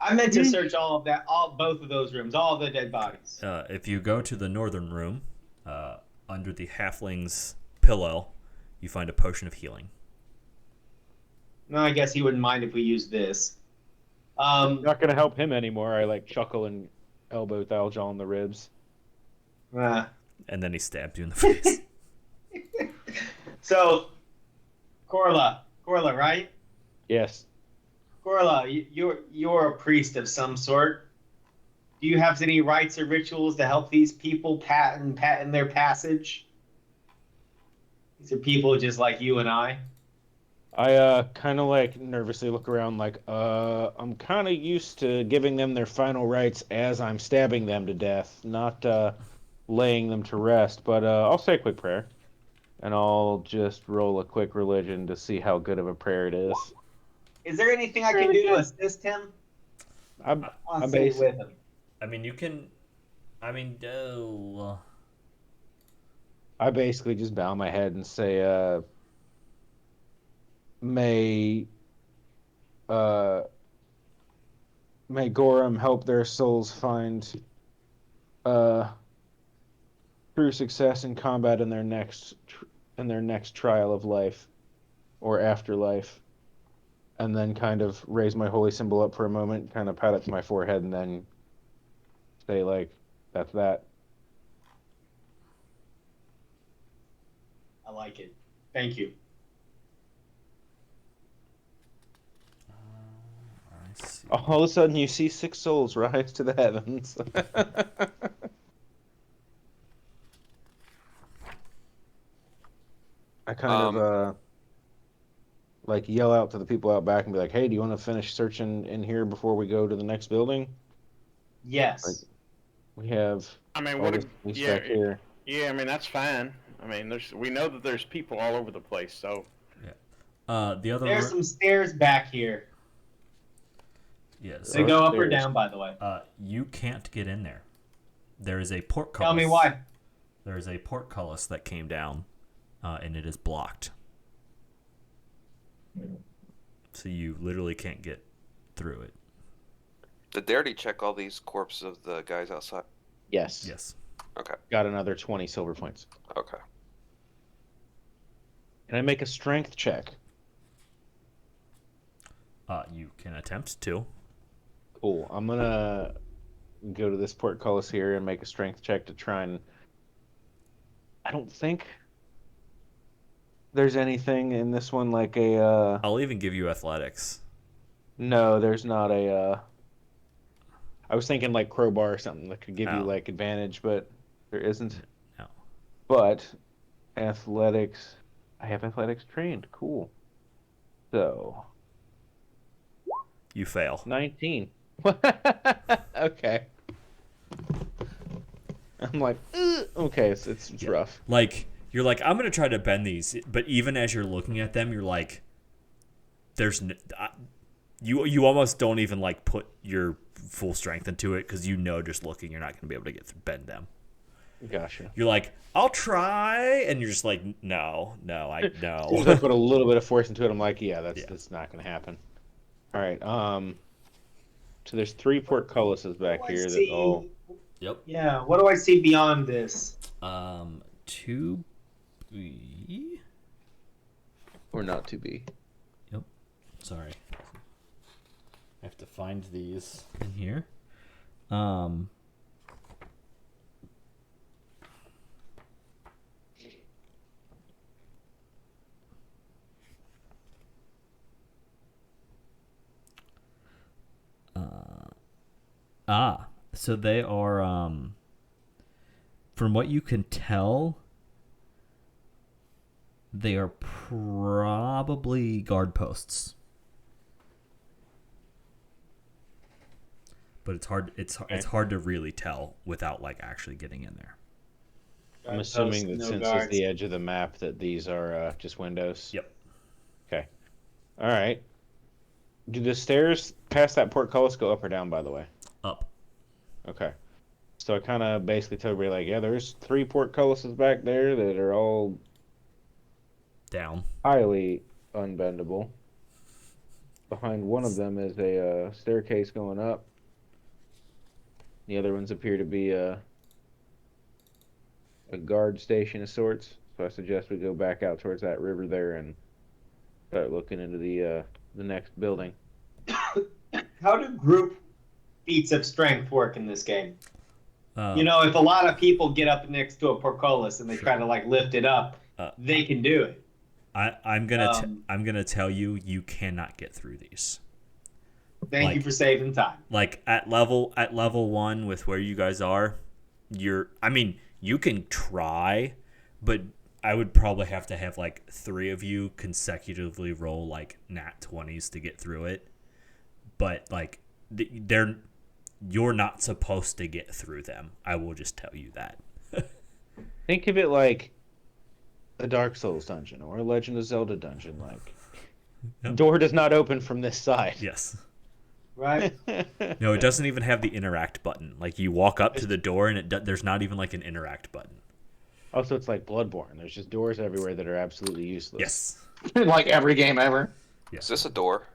I meant to search both of those rooms, all of the dead bodies. If you go to the northern room, under the halfling's pillow, you find a potion of healing. No, I guess he wouldn't mind if we used this. Not gonna help him anymore. I like chuckle and elbow Thaljaw in the ribs. And then he stabbed you in the face. So, Corla, right? Yes. Corla, you're a priest of some sort. Do you have any rites or rituals to help these people patent their passage? These are people just like you and I. I kind of like nervously look around like, I'm kind of used to giving them their final rites as I'm stabbing them to death, not laying them to rest. But I'll say a quick prayer, and I'll just roll a quick religion to see how good of a prayer it is. Is there anything I can do to assist him? I'm with him. I mean, you can. I mean, I basically just bow my head and say, May Gorham help their souls find true success in combat in their next trial of life or afterlife, and then kind of raise my holy symbol up for a moment, kind of pat it to my forehead, and then say like, "That's that." I like it. Thank you. All of a sudden, you see 6 souls rise to the heavens. I kind of like yell out to the people out back and be like, "Hey, do you want to finish searching in here before we go to the next building?" Yes. Like, we have. I mean, all this back here. Yeah. I mean, that's fine. I mean, we know that there's people all over the place, so. Yeah. There's some stairs back here. Yes. They go up or down, by the way. You can't get in there. There is a portcullis. Tell me why. There is a portcullis that came down, and it is blocked. So you literally can't get through it. Did they already check all these corpses of the guys outside? Yes. Yes. Okay. Got another 20 silver points. Okay. Can I make a strength check? You can attempt to. Cool. I'm gonna go to this portcullis here and make a strength check to try and. I don't think there's anything in this one like a. I'll even give you athletics. No, there's not a. I was thinking like crowbar or something that could give you like advantage, but there isn't. No. But athletics, I have athletics trained. Cool. So. You fail. 19. Okay. I'm like, okay, it's rough. Like, you're like, I'm going to try to bend these, but even as you're looking at them, you're like, you almost don't even like put your full strength into it because you know just looking you're not going to be able to bend them. Gotcha. You're like, I'll try, and you're just like, no. I put a little bit of force into it. I'm like, that's not going to happen. All right. So there's 3 portcullises back here that all. Yep. Yeah. What do I see beyond this? 2B. Or not to be. Yep. Sorry. I have to find these in here. So they are, from what you can tell, they are probably guard posts. But it's hard. It's hard to really tell without like actually getting in there. I'm assuming that since it's the edge of the map that these are just windows. Yep. Okay. All right. Do the stairs past that portcullis go up or down? By the way. Up. Okay. So I kind of basically tell everybody like, yeah, there's 3 portcullises back there that are all Down. highly unbendable. Behind one of them is a staircase going up. The other ones appear to be a guard station of sorts. So I suggest we go back out towards that river there and start looking into the next building. How do group feats of strength work in this game? Uh, If a lot of people get up next to a portcullis and they try to like lift it up, they can do it. I'm gonna tell you, you cannot get through these. Thank you for saving time. Like at level 1 with where you guys are, you can try, but I would probably have to have like 3 of you consecutively roll like nat 20s to get through it. But like you're not supposed to get through them. I will just tell you that. Think of it like a Dark Souls dungeon or a Legend of Zelda dungeon. Like, Yep. door does not open from this side. Yes. Right? No, it doesn't even have the interact button. Like you walk up to the door and there's not even like an interact button. Also, it's like Bloodborne. There's just doors everywhere that are absolutely useless. Yes. Like every game ever. Yes. Is this a door?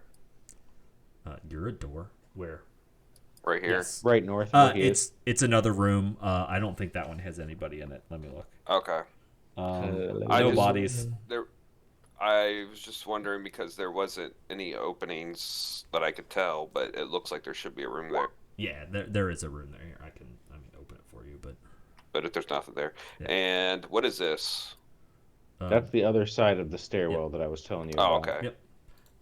You're a door. Where? Right here? Yes. Right north of where he is. It's another room. I don't think that one has anybody in it. Let me look. Okay. No bodies. I was just wondering because there wasn't any openings that I could tell, but it looks like there should be a room there. Yeah, there is a room there. Here, I can open it for you, But if there's nothing there. Yeah. And what is this? That's the other side of the stairwell that I was telling you about. Oh, okay. Yep.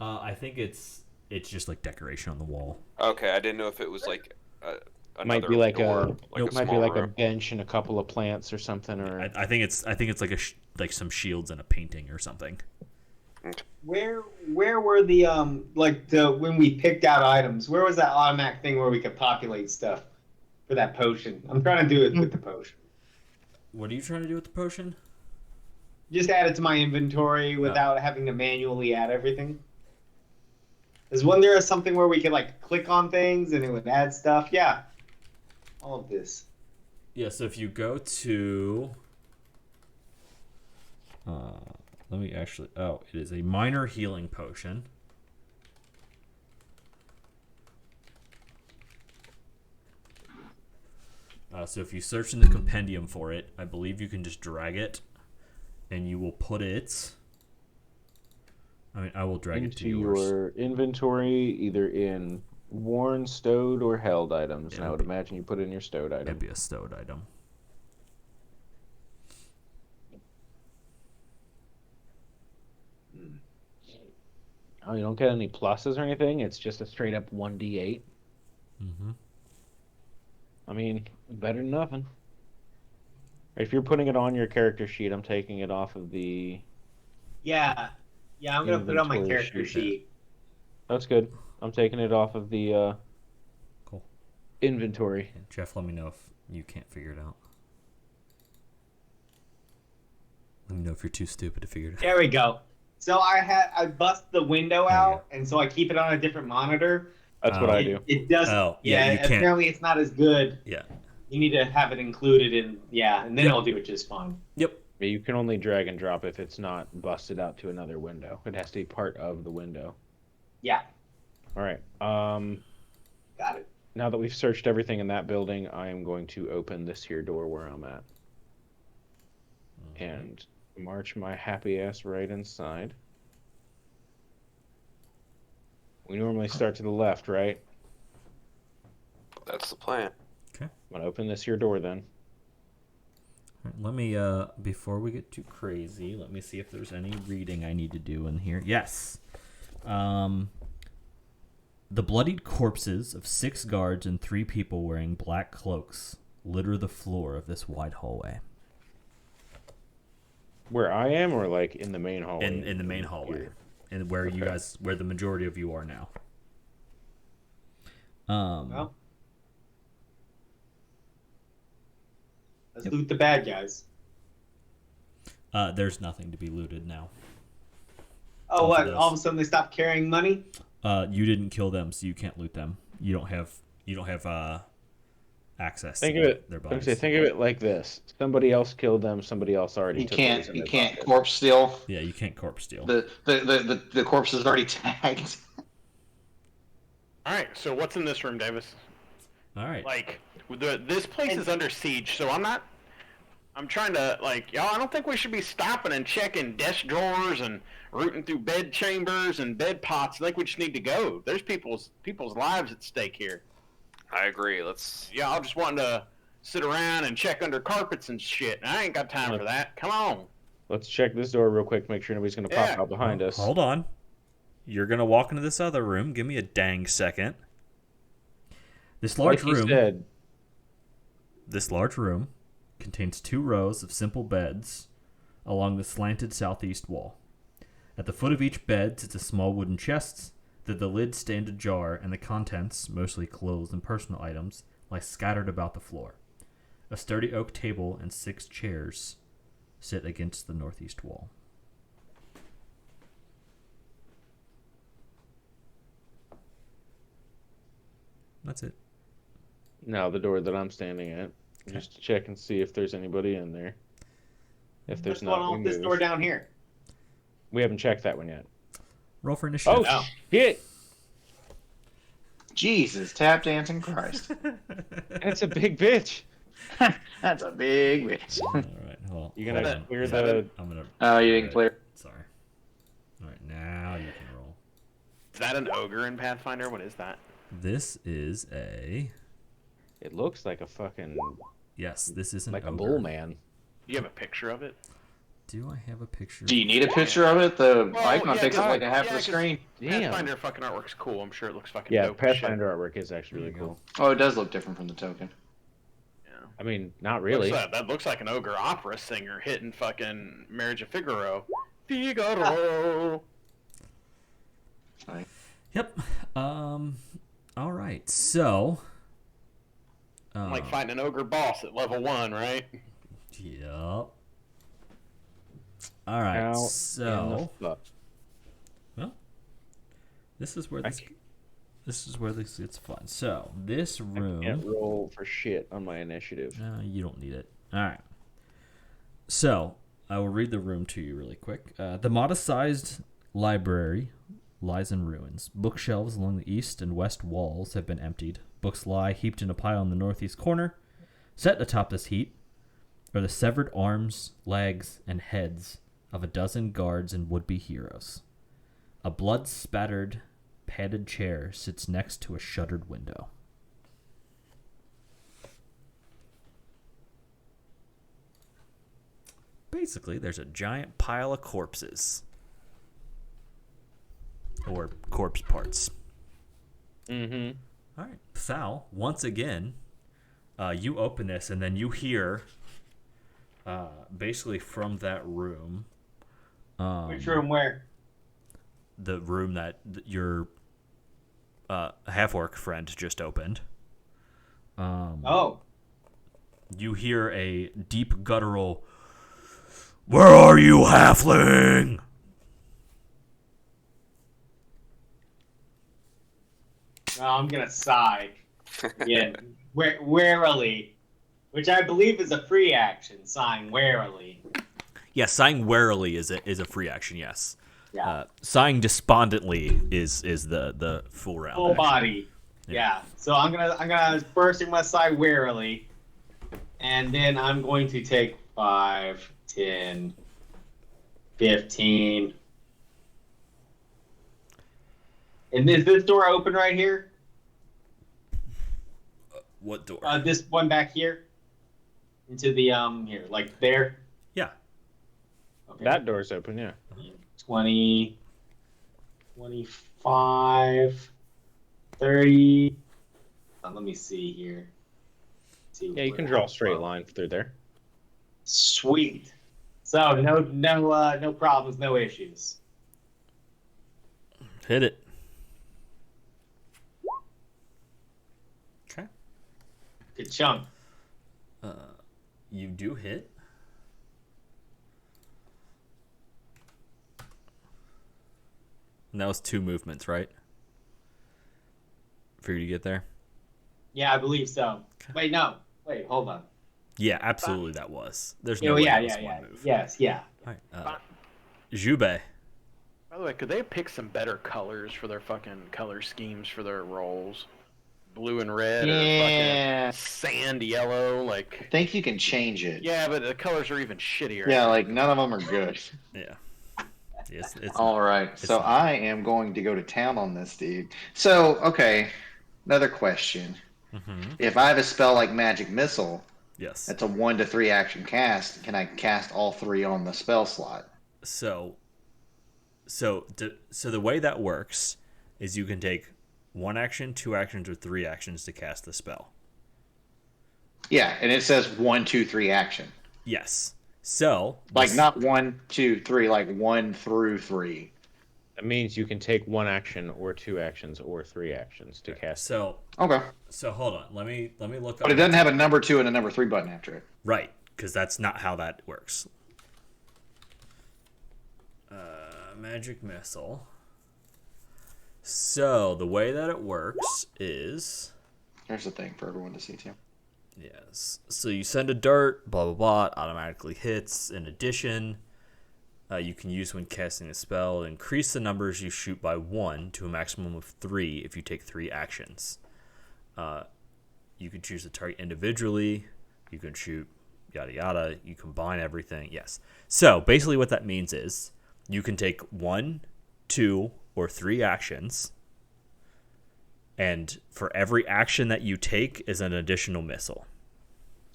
I think it's just like decoration on the wall. Okay, I didn't know if it was like Might another be like door, a like might be small like a room. bench and a couple of plants or something. Or I think it's like like some shields and a painting or something. Where were the when we picked out items, where was that automatic thing where we could populate stuff for that potion? I'm trying to do it with the potion. What are you trying to do with the potion? Just add it to my inventory without having to manually add everything. Wasn't there something where we could like click on things and it would add stuff? Yeah. All of this. Yeah, so if you go to let me actually it is a minor healing potion. So if you search in the compendium for it, I believe you can just drag it and you will put it I will drag it to into yours. your inventory, either in worn, stowed, or held items. And I would imagine you put it in your stowed item. It'd be a stowed item. Oh, you don't get any pluses or anything? It's just a straight up 1d8? Mm-hmm. I mean, better than nothing. If you're putting it on your character sheet, I'm taking it off of the... Yeah, I'm going to put it on my Inventory character sheet. sheet. That's good. I'm taking it off of the Cool. inventory. Jeff, let me know if you can't figure it out. Let me know if you're too stupid to figure it out. There we go. So I bust the window out, and so I keep it on a different monitor. That's what I do. It does. Oh, yeah, you can't. Apparently it's not as good. Yeah. You need to have it included in, and then it'll do it just fine. Yep. Yeah, you can only drag and drop if it's not busted out to another window. It has to be part of the window. Yeah, All right. got it. Now that we've searched everything in that building, I am going to open this here door where I'm at and march my happy ass right inside. We normally start to the left, right? That's the plan. I'm gonna open this here door then. All right, let me before we get too crazy, let me see if there's any reading I need to do in here. Yes. The bloodied corpses of 6 guards and 3 people wearing black cloaks litter the floor of this wide hallway. Where I am, or like in the main hallway? In the main hallway, and where you guys, where the majority of you are now. Well, let's loot the bad guys. There's nothing to be looted now. Oh, what? All of a sudden they stopped carrying money? You didn't kill them, so you can't loot them. You don't have access Think to of it. their Think bodies. of it like this: somebody else killed them. Somebody else already. You took can't. those in You their can't pocket. corpse steal. Yeah, you can't corpse steal. The corpse is already tagged. All right, so what's in this room, Davis? All right. Like, this place is under siege, so I'm trying to, like, y'all, I don't think we should be stopping and checking desk drawers and rooting through bed chambers and bed pots. I think we just need to go. There's people's lives at stake here. I agree. Let's. Yeah, I'm just wanting to sit around and check under carpets and shit. I ain't got time for that. Come on. Let's check this door real quick. Make sure nobody's gonna pop out behind us. Hold on. You're gonna walk into this other room. Give me a dang second. This large Like he room. said, This large room contains 2 rows of simple beds along the slanted southeast wall. At the foot of each bed sits a small wooden chest that the lids stand ajar, and the contents, mostly clothes and personal items, lie scattered about the floor. A sturdy oak table and 6 chairs sit against the northeast wall. That's it. no, the door that I'm standing at. Just to check and see if there's anybody in there. If there's What's going not, on with this door down here? We haven't checked that one yet. Roll for initiative. Oh shit! Jesus, tap dancing Christ. That's a big bitch. That's a big bitch. All right. Well, You gonna hold on. clear the? I'm gonna. Oh, you didn't clear. Sorry. All right, now you can roll. Is that an ogre in Pathfinder? What is that? This is a It looks like a fucking yes. This is an like a ogre. bull man. Do you have a picture of it? Do I have a picture? Do you need a picture of it? The Well, icon yeah, takes up like a half yeah, of the 'cause- screen. Damn. Pathfinder fucking artwork's cool. I'm sure it looks fucking Yeah, dope as shit. Pathfinder artwork is actually really There you cool. Oh, it does look different from the token. Yeah. I mean, not really. That looks like an ogre opera singer hitting fucking Marriage of Figaro. Figaro. Yep. All right. So. Like fighting an ogre boss at level 1, right? Yep. All right. How So. in the fuck? Well, this is where I this gets fun. So this I room. can't roll for shit on my initiative. No, you don't need it. All right. So I will read the room to you really quick. The modest-sized library lies in ruins. Bookshelves along the east and west walls have been emptied. Books lie heaped in a pile in the northeast corner. Set atop this heap are the severed arms, legs, and heads of a dozen guards and would-be heroes. A blood-spattered, padded chair sits next to a shuttered window. Basically, there's a giant pile of corpses. Or corpse parts. Mm-hmm. All right. Sal, once again, you open this and then you hear, basically from that room. Which room where? The room that your half-orc friend just opened. Oh. You hear a deep guttural, "Where are you, halfling?" No, I'm gonna sigh. Yeah, warily, which I believe is a free action. Sighing warily. Yes, sighing warily is a free action. Yes. Yeah. Sighing despondently is the full round. Full action. body. Yeah. So I'm gonna first I'm gonna sigh warily, and then I'm going to take 5, 10, 15. And is this door open right here? What door? This one back here? Into the, here, like there? Yeah. Okay. That door's open, yeah. 20, 25, 30. Let me see here. Yeah, you can draw a straight line through there. Sweet. So no problems, no issues. Hit it. Okay. Good chunk. You do hit. And that was 2 movements, right? For you to get there? Yeah, I believe so. Okay. Wait, no. Wait, hold on. Yeah, absolutely that was. There's Oh, no way yeah, that was yeah, one yeah. move. Yes, yeah. All right. Jubei. By the way, could they pick some better colors for their fucking color schemes for their rolls? Blue and red Yeah. or fucking sand yellow, I like... think you can change it. Yeah, but the colors are even shittier. Yeah, like none of them are good. Yeah. It's All right, so not. I am going to go to town on this dude. So, okay, another question. Mm-hmm. If I have a spell like Magic Missile, Yes. that's a 1 to 3 action cast. Can I cast all 3 on the spell slot? So the way that works is you can take 1 action, 2 actions, or 3 actions to cast the spell. Yeah, and it says 1, 2, 3 action. Yes. So Like not 1, 2, 3, like 1 through 3. That means you can take 1 action or 2 actions or 3 actions to cast. So Okay, hold on. Let me look up. but it doesn't have a number 2 and a number 3 button after it. Right, because that's not how that works. Magic Missile. So the way that it works is, There's the thing for everyone to see too. yes. So you send a dart, blah blah blah, it automatically hits. In addition, you can use when casting a spell, increase the numbers you shoot by 1 to a maximum of 3 if you take 3 actions. You can choose the target individually. You can shoot yada yada. You combine everything. Yes. So basically, what that means is you can take 1, 2, or 3 actions, and for every action that you take is an additional missile.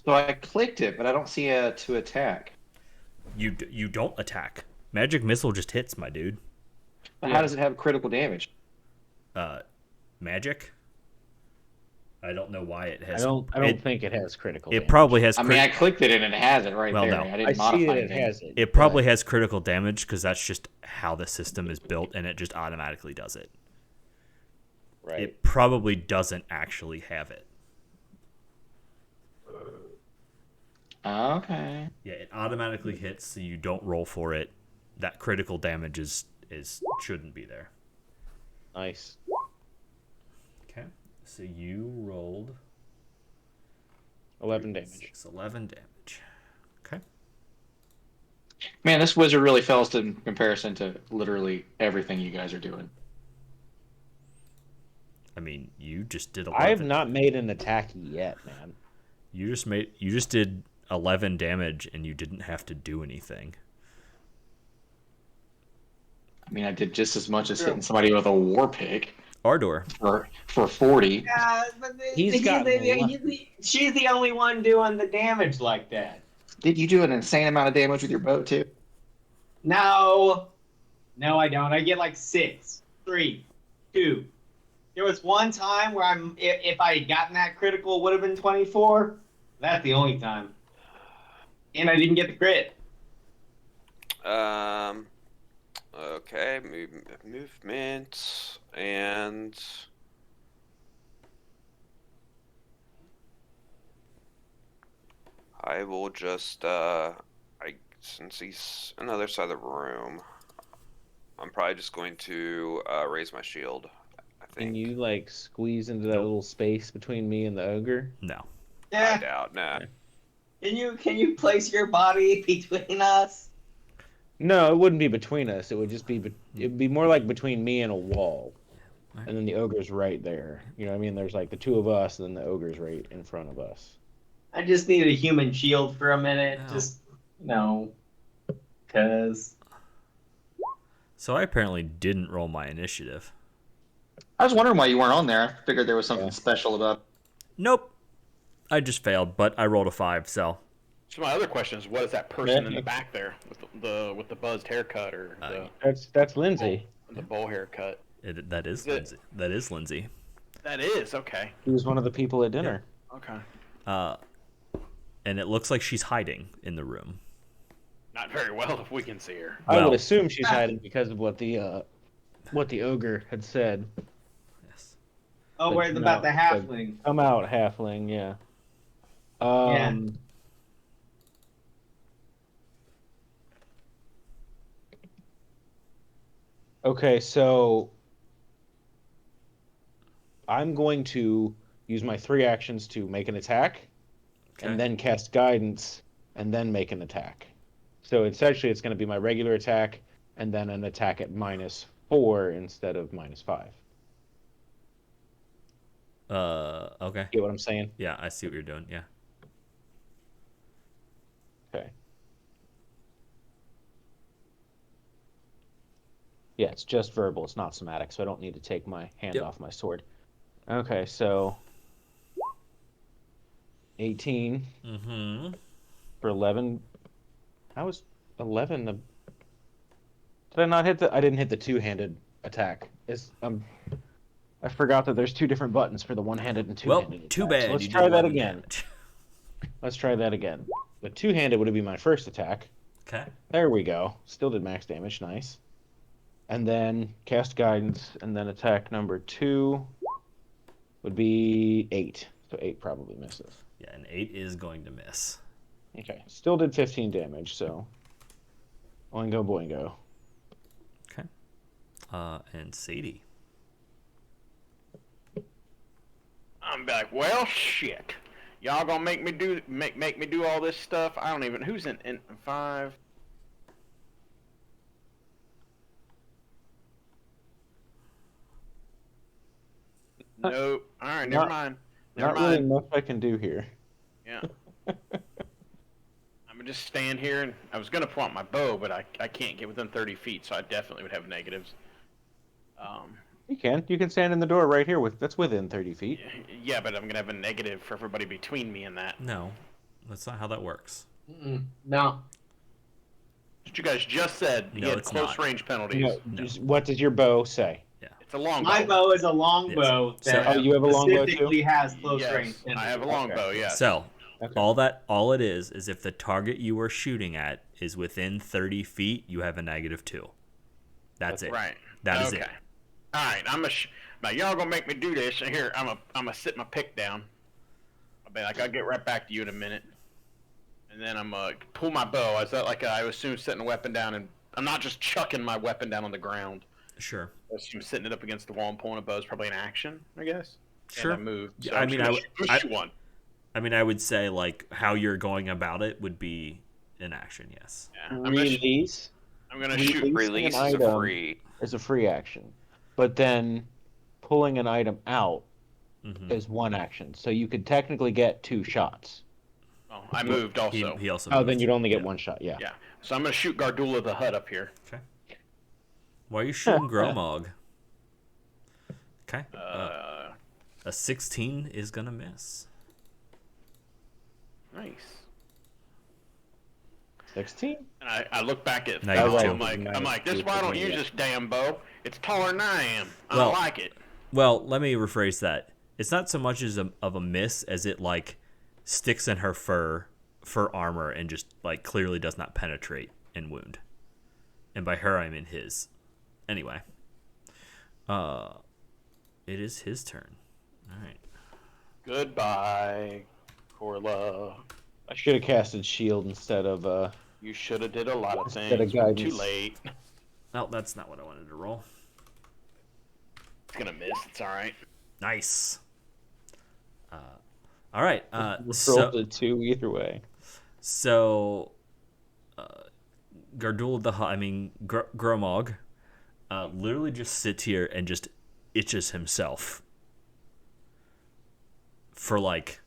So I clicked it, but I don't see a to attack. You don't attack. Magic Missile just hits, my dude. But how does it have critical damage? Magic. I don't know why it has. I don't think it has critical It damage. probably has. I mean, I clicked it and it has it right Well, there. no. I I didn't see modify that it anything. has it. It probably has critical damage because that's just how the system is built, and it just automatically does it. Right. It probably doesn't actually have it. Okay. Yeah, it automatically hits, so you don't roll for it. That critical damage is shouldn't be there. Nice. Okay, so you rolled 11 damage. 6, 11 damage. Okay. Man, this wizard really fails in comparison to literally everything you guys are doing. I mean, you just did I have 11. not made an attack yet, man. You just did 11 damage, and you didn't have to do anything. I mean, I did just as much as hitting somebody with a war pick Ardor. for 40. Yeah, but He's got she's the only one doing the damage like that. Did you do an insane amount of damage with your bow too? No, I don't. I get like 6, 3, 2. There was one time where if I had gotten that critical, it would have been 24. That's the only time. And I didn't get the crit. Okay, movement, and I will just, since he's on the other side of the room, I'm probably just going to raise my shield, I think. Can you, like, squeeze into that little space between me and the ogre? No. I Yeah. doubt, nah. Can you place your body between us? No, it wouldn't be between us. It would just be, it'd be more like between me and a wall. And then the ogre's right there. You know what I mean? There's like the two of us, and then the ogre's right in front of us. I just need a human shield for a minute. No. Just, because. So I apparently didn't roll my initiative. I was wondering why you weren't on there. I figured there was something special about. Nope. I just failed, but I rolled a 5, so. So my other question is, what is that person in the back there with the buzzed haircut or That's Lindsay. the bowl haircut? That is Lindsay. That is Lindsay. That is okay. He was one of the people at dinner. Okay. And it looks like she's hiding in the room. Not very well if we can see her. I Well- would assume she's hiding because of what the ogre had said. Yes. Oh, But where's about no, the halfling? Come out, halfling. Yeah. Yeah. Okay, so I'm going to use my 3 actions to make an attack, Okay. and then cast guidance, and then make an attack. So essentially, it's going to be my regular attack, and then an attack at -4 instead of -5. Okay. Get what I'm saying? Yeah, I see what you're doing. Yeah. Okay. Yeah, it's just verbal. It's not somatic, so I don't need to take my hand Yep. off my sword. Okay, so 18 Mm-hmm. for 11. How was 11? Did I not hit the? I didn't hit the two-handed attack. I forgot that there's 2 different buttons for the one-handed and Well, two-handed. too attack. bad. So let's you try did that 11 again. damage. Let's try that again. The two-handed would be my first attack. Okay. There we go. Still did max damage. Nice. And then cast guidance, and then attack number 2 would be 8. So 8 probably misses. Yeah, an 8 is going to miss. Okay. Still did 15 damage, so oingo boingo. Okay. And Sadie. I'm like, well, shit. Y'all gonna make me do all this stuff? I don't even. Who's in 5? Nope. All right, never Not- mind. Never Not really mind. much I can do here. Yeah. I'm gonna just stand here, and I was gonna pull out my bow, but I can't get within 30 feet, so I definitely would have negatives. You can. You can stand in the door right here. That's within 30 feet. Yeah, but I'm gonna have a negative for everybody between me and that. No, that's not how that works. No. What you guys just said, No, you had it's close not. range penalties. No, No. what does your bow say? It's a long My bow. bow is a longbow Yes. So- that Oh, you have a longbow too? specifically has close Yes, range. I have a longbow. Okay. Yes. So, Okay. all it is if the target you are shooting at is within 30 feet, you have a -2. That's it. Right. That is okay. it. All right. Now y'all gonna make me do this. And here, I'm gonna sit my pick down. I'll be like, I'll get right back to you in a minute. And then I'm gonna pull my bow. Is that like I assume setting a weapon down, and I'm not just chucking my weapon down on the ground. Sure. I assume sitting it up against the wall and pulling a bow is probably an action, I guess. Sure. And I moved. Yeah, So I I'm mean, just I gonna would- shoot- I'm gonna shoot one. I mean, I would say like how you're going about it would be an action. Yes. Yeah. I'm gonna Release shoot. Release Release an is a item. free. is a free action, but then pulling an item out Mm-hmm. is one action. So you could technically get 2 shots. Oh, I moved also. He also. Oh, then moved. you'd only get Yeah. 1 shot. Yeah. Yeah. So I'm gonna shoot Gardula the Hut up here. Why are you shooting Gromog? Okay. A 16 is gonna miss. Nice. 16. And I look back at Now Phil, you I'm do. like, this is why I don't use this damn bow. It's taller than I am. I Well- don't like it. Well, let me rephrase that. It's not so much as of a miss as it like sticks in her fur armor and just like clearly does not penetrate and wound. And by her, I mean his. Anyway, it is his turn. All right. Goodbye, Corla. I should have casted shield instead of You should have did a lot of Instead of things. but Too guidance. late. No, that's not what I wanted to roll. It's gonna miss. It's all right. Nice. All right. rolled So a 2 either way. Gardul Gromog, literally just sits here and just itches himself for like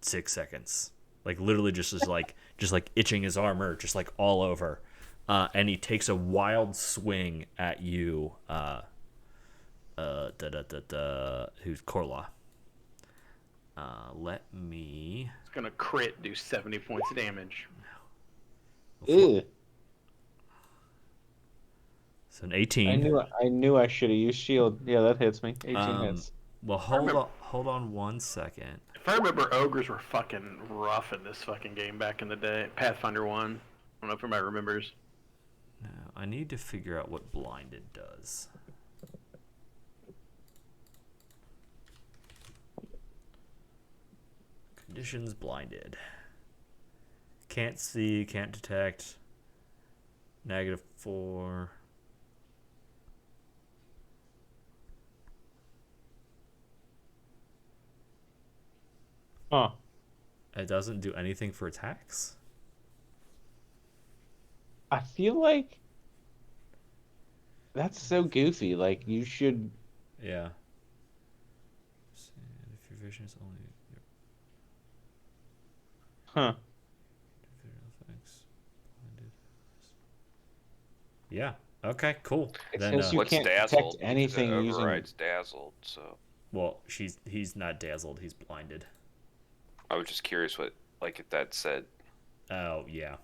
6 seconds. Like literally just is like itching his armor, just like all over. And he takes a wild swing at you, who's Korla. Let me. It's gonna crit, do 70 points of damage. Ew. So an 18. I knew I should have used shield. Yeah, that hits me. 18 hits. Well, hold on 1 second. If I remember, ogres were fucking rough in this fucking game back in the day. Pathfinder 1. I don't know if anybody remembers. No, I need to figure out what blinded does. Conditions blinded. Can't see, can't detect. -4. Huh. It doesn't do anything for attacks? I feel like that's so goofy. Like, you should... Yeah. If your vision is only... Huh. Yeah. Okay, cool. It Then, says you What's can't dazzled? detect anything Because it using... overrides dazzled, so well, he's not dazzled, he's blinded. I was just curious what, like, if that said. Oh, yeah.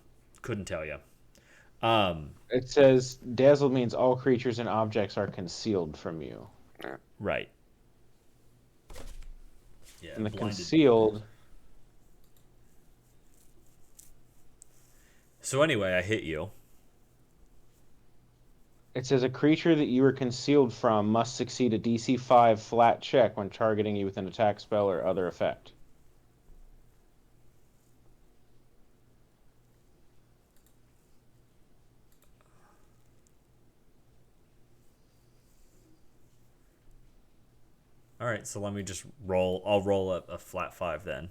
Couldn't tell you. It says dazzled means all creatures and objects are concealed from you. Right. Yeah, And the blinded. concealed... So anyway, I hit you. It says a creature that you are concealed from must succeed a DC 5 flat check when targeting you with an attack spell or other effect. All right, so let me just roll. I'll roll a flat 5 then,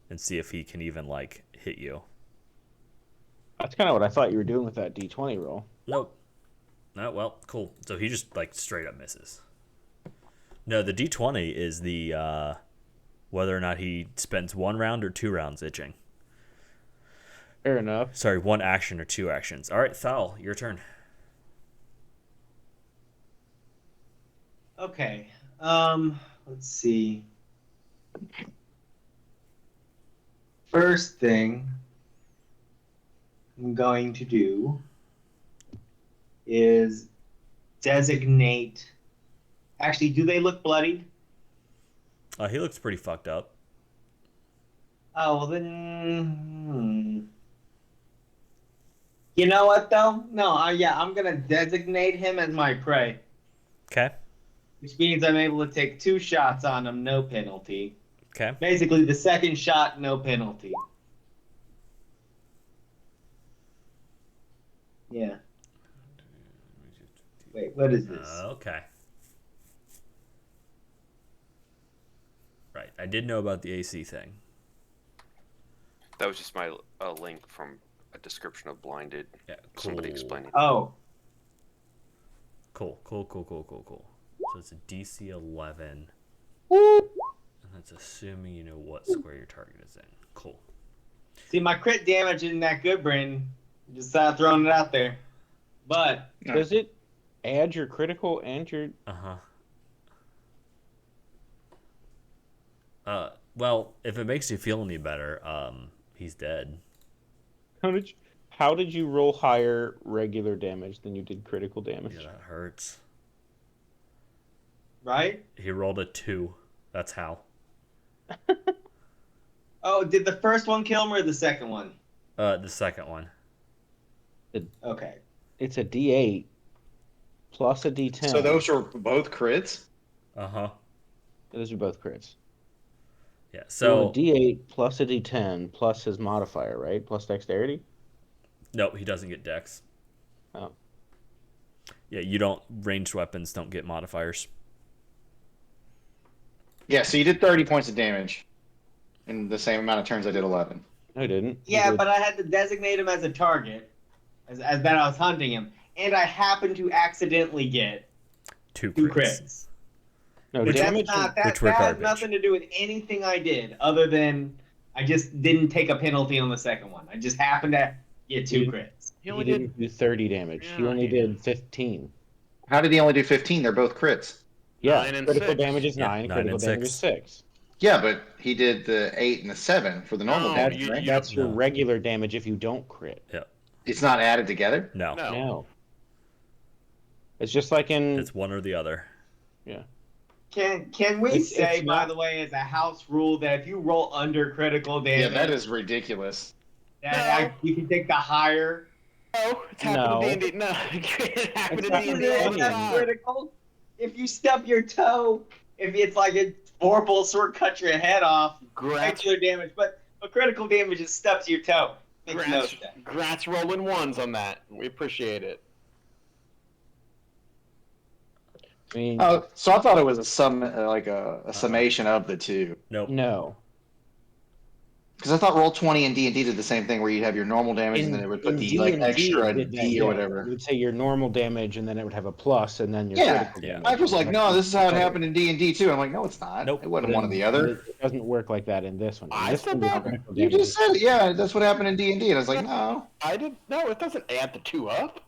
and see if he can even like hit you. That's kind of what I thought you were doing with that D20 roll. Nope. No, well, cool. So he just like straight up misses. No, the D20 is the whether or not he spends 1 round or 2 rounds itching. Fair enough. Sorry, 1 action or 2 actions. All right, Thal, your turn. Okay. Let's see. First thing I'm going to do is designate. Actually, do they look bloodied? He looks pretty fucked up. Oh, well then. You know what, though? No, yeah, I'm going to designate him as my prey. Okay. Which means I'm able to take 2 shots on him, no penalty. Okay. Basically, the second shot, no penalty. Yeah. Wait, what is this? Okay. Right. I did know about the AC thing. That was just my link from a description of blinded. Yeah. Cool. Somebody explaining. Oh, Cool. So it's a DC 11. And that's assuming you know what square your target is in. Cool. see, my crit damage isn't that good, Brandon. Just throwing it out there. But Does it add your critical and your... Well, if it makes you feel any better, he's dead. How did you roll higher regular damage than you did critical damage? Yeah, that hurts. right? He rolled a 2. That's how. Oh, did the first one kill him or the second one? The second one. Okay. It's a D8 plus a D10. So those are both crits? Uh-huh. Those are both crits. Yeah, So so... a D8 plus a D10 plus his modifier, right? Plus dexterity? Nope, he doesn't get dex. Oh. Yeah, you don't... Ranged weapons don't get modifiers. Yeah, so you did 30 points of damage in the same amount of turns I did 11. No, I didn't. Yeah, but I had to designate him as a target, as that I was hunting him, and I happened to accidentally get 2 2 crits. crits. No, But damage. which were that has garbage. nothing to do with anything I did, other than I just didn't take a penalty on the second one. I just happened to get 2 crits. He He only didn't do 30 damage. He Yeah, only he did 15. How did he only do 15? They're both crits. Yeah, 9 and critical 6. damage is Yeah, 9, 9 critical and damage is 6. Yeah, but he did the 8 and the 7 for the normal No, damage, you- right? That's your No. regular damage if you don't crit. It's not added together? No. No. No. It's just like in. It's one or the other. Yeah. Can we It's say, by not- the way, as a house rule, that if you roll under critical damage, Yeah, that is ridiculous. you can take the higher? No, it's happened to D&D. No, it happened to It's D&D not- all the That's time. critical. If you stub your toe, if it's like a 4-bolt sword cut your head off, Gratz, regular damage, but a critical damage is stubs your toe. Makes no sense. Gratz rolling ones on that. We appreciate it. I mean, Oh, so I thought it was a summation of the two. Nope. no. Because I thought Roll20 and D&D did the same thing, where you'd have your normal damage, and then it would put the like D&D extra it did that, D yeah. or It whatever. would say your normal damage, and then it would have a plus, and then your Yeah. critical Yeah. damage. Mike was like, "No, this is how it happened in D&D too." I'm like, "No, it's not. Nope. It wasn't one or the other." It doesn't work like that in this one. In I this said one, that. the critical You damage just said it. Yeah, that's what happened in D&D, and I was like, "No." I did. No, it doesn't add the 2 up.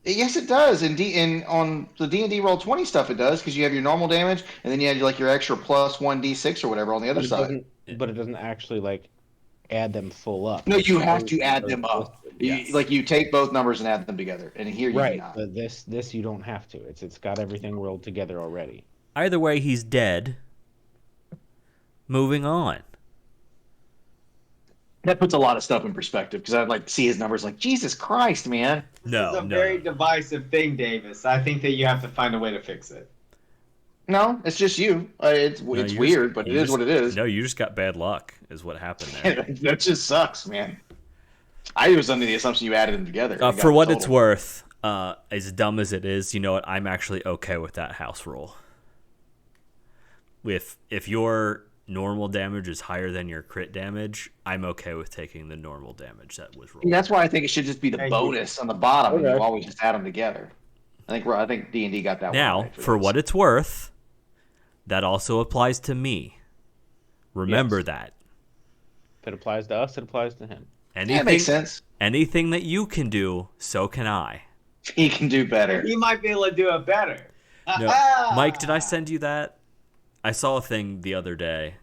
Yes, it does. On the D&D Roll20 stuff, it does, because you have your normal damage, and then you have like your extra plus 1d6 or whatever on the other side. but it doesn't actually like add them full up. No, you It's have always to add those them up. listed. Yes. You take both numbers and add them together, and here you do Right, not. but this you don't have to. It's got everything rolled together already. Either way, he's dead. Moving on. That puts a lot of stuff in perspective, because I'd like to see his numbers like, Jesus Christ, man. No, It's a no, very no. divisive thing, Davis. I think that you have to find a way to fix it. No, it's just you. It's No, it's you weird, just- but it you is just- what it is. No, you just got bad luck, is what happened there. That just sucks, man. I was under the assumption you added them together. For what it's worth, as dumb as it is, you know what? I'm actually okay with that house rule. If your normal damage is higher than your crit damage, I'm okay with taking the normal damage that was rolled. That's why I think it should just be the Thank you. bonus on the bottom, and Okay. you always just add them together. I think D&D got that one. Now, right for this. what it's worth, that also applies to me. Remember Yes. that. If it applies to us, it applies to him. Anything, That makes sense. anything that you can do, so can I. He can do better. He might be able to do it better. No. Mike, did I send you that? I saw a thing the other day.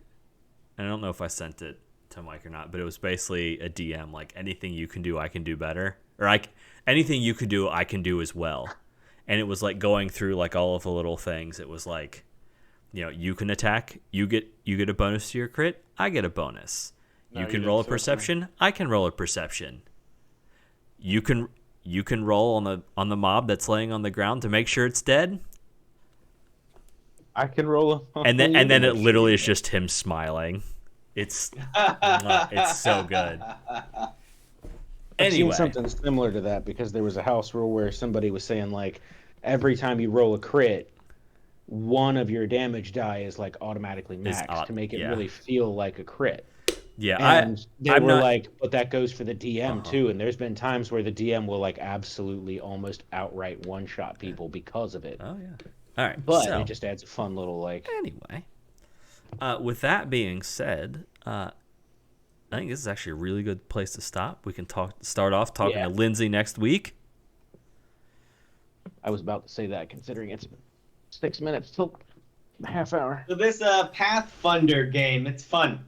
I don't know if I sent it to Mike or not, but it was basically a DM like anything you can do, I can do better, or anything you can do, I can do as well. And it was like going through like all of the little things. It was like, you can attack, you get a bonus to your crit, I get a bonus. No, You you can didn't roll a say that to me. perception, I can roll a perception. You can roll on the mob that's laying on the ground to make sure it's dead. I can roll a And then it literally is just him smiling. It's so good. I've seen Anyway, something similar to that because there was a house rule where somebody was saying like every time you roll a crit, one of your damage die is like automatically maxed to make it yeah. really feel like a crit. yeah, And they I'm were not- like, but that goes for the DM Uh-huh. too. And there's been times where the DM will like absolutely almost outright one shot people because of it. oh yeah. All right, But so, it just adds a fun little like. anyway, with that being said, I think this is actually a really good place to stop. We can start off talking Yeah. to Lindsay next week. I was about to say that considering it's 6 minutes till half hour. So this Pathfinder game, it's fun.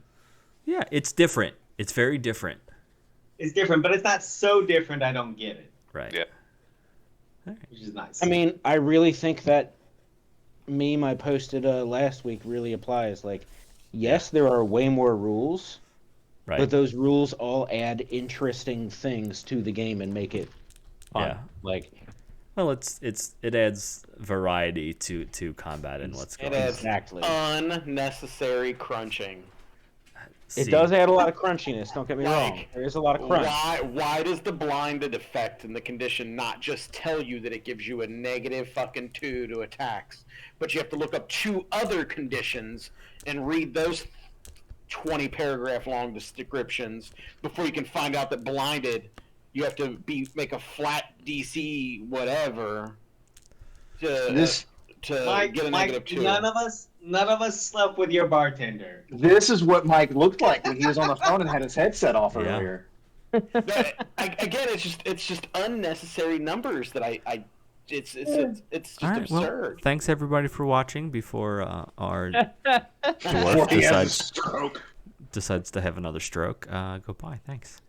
Yeah, it's different. It's very different. It's different, but it's not so different I don't get it, Right. Yeah. which is nice. I mean, I really think that meme I posted last week really applies. Like, yes, there are way more rules, Right. but those rules all add interesting things to the game and make it fun. Yeah. Like, Well, it adds variety to combat and what's It going on. adds exactly. unnecessary crunching. It See, does add a lot of crunchiness. Don't get me wrong. Like, There is a lot of crunch. Why does the blinded effect in the condition not just tell you that it gives you a negative fucking 2 to attacks, but you have to look up 2 other conditions and read those 20 paragraph long descriptions before you can find out that blinded you have to make a flat DC whatever to Mike, get a negative 2. none of us slept with your bartender. This is what Mike looked like when he was on the phone and had his headset off Yeah. earlier. Again, it's just unnecessary numbers that it's just All right, well, absurd. thanks everybody for watching before our Before dwarf he has a decides stroke. decides to have another stroke. Goodbye. Thanks.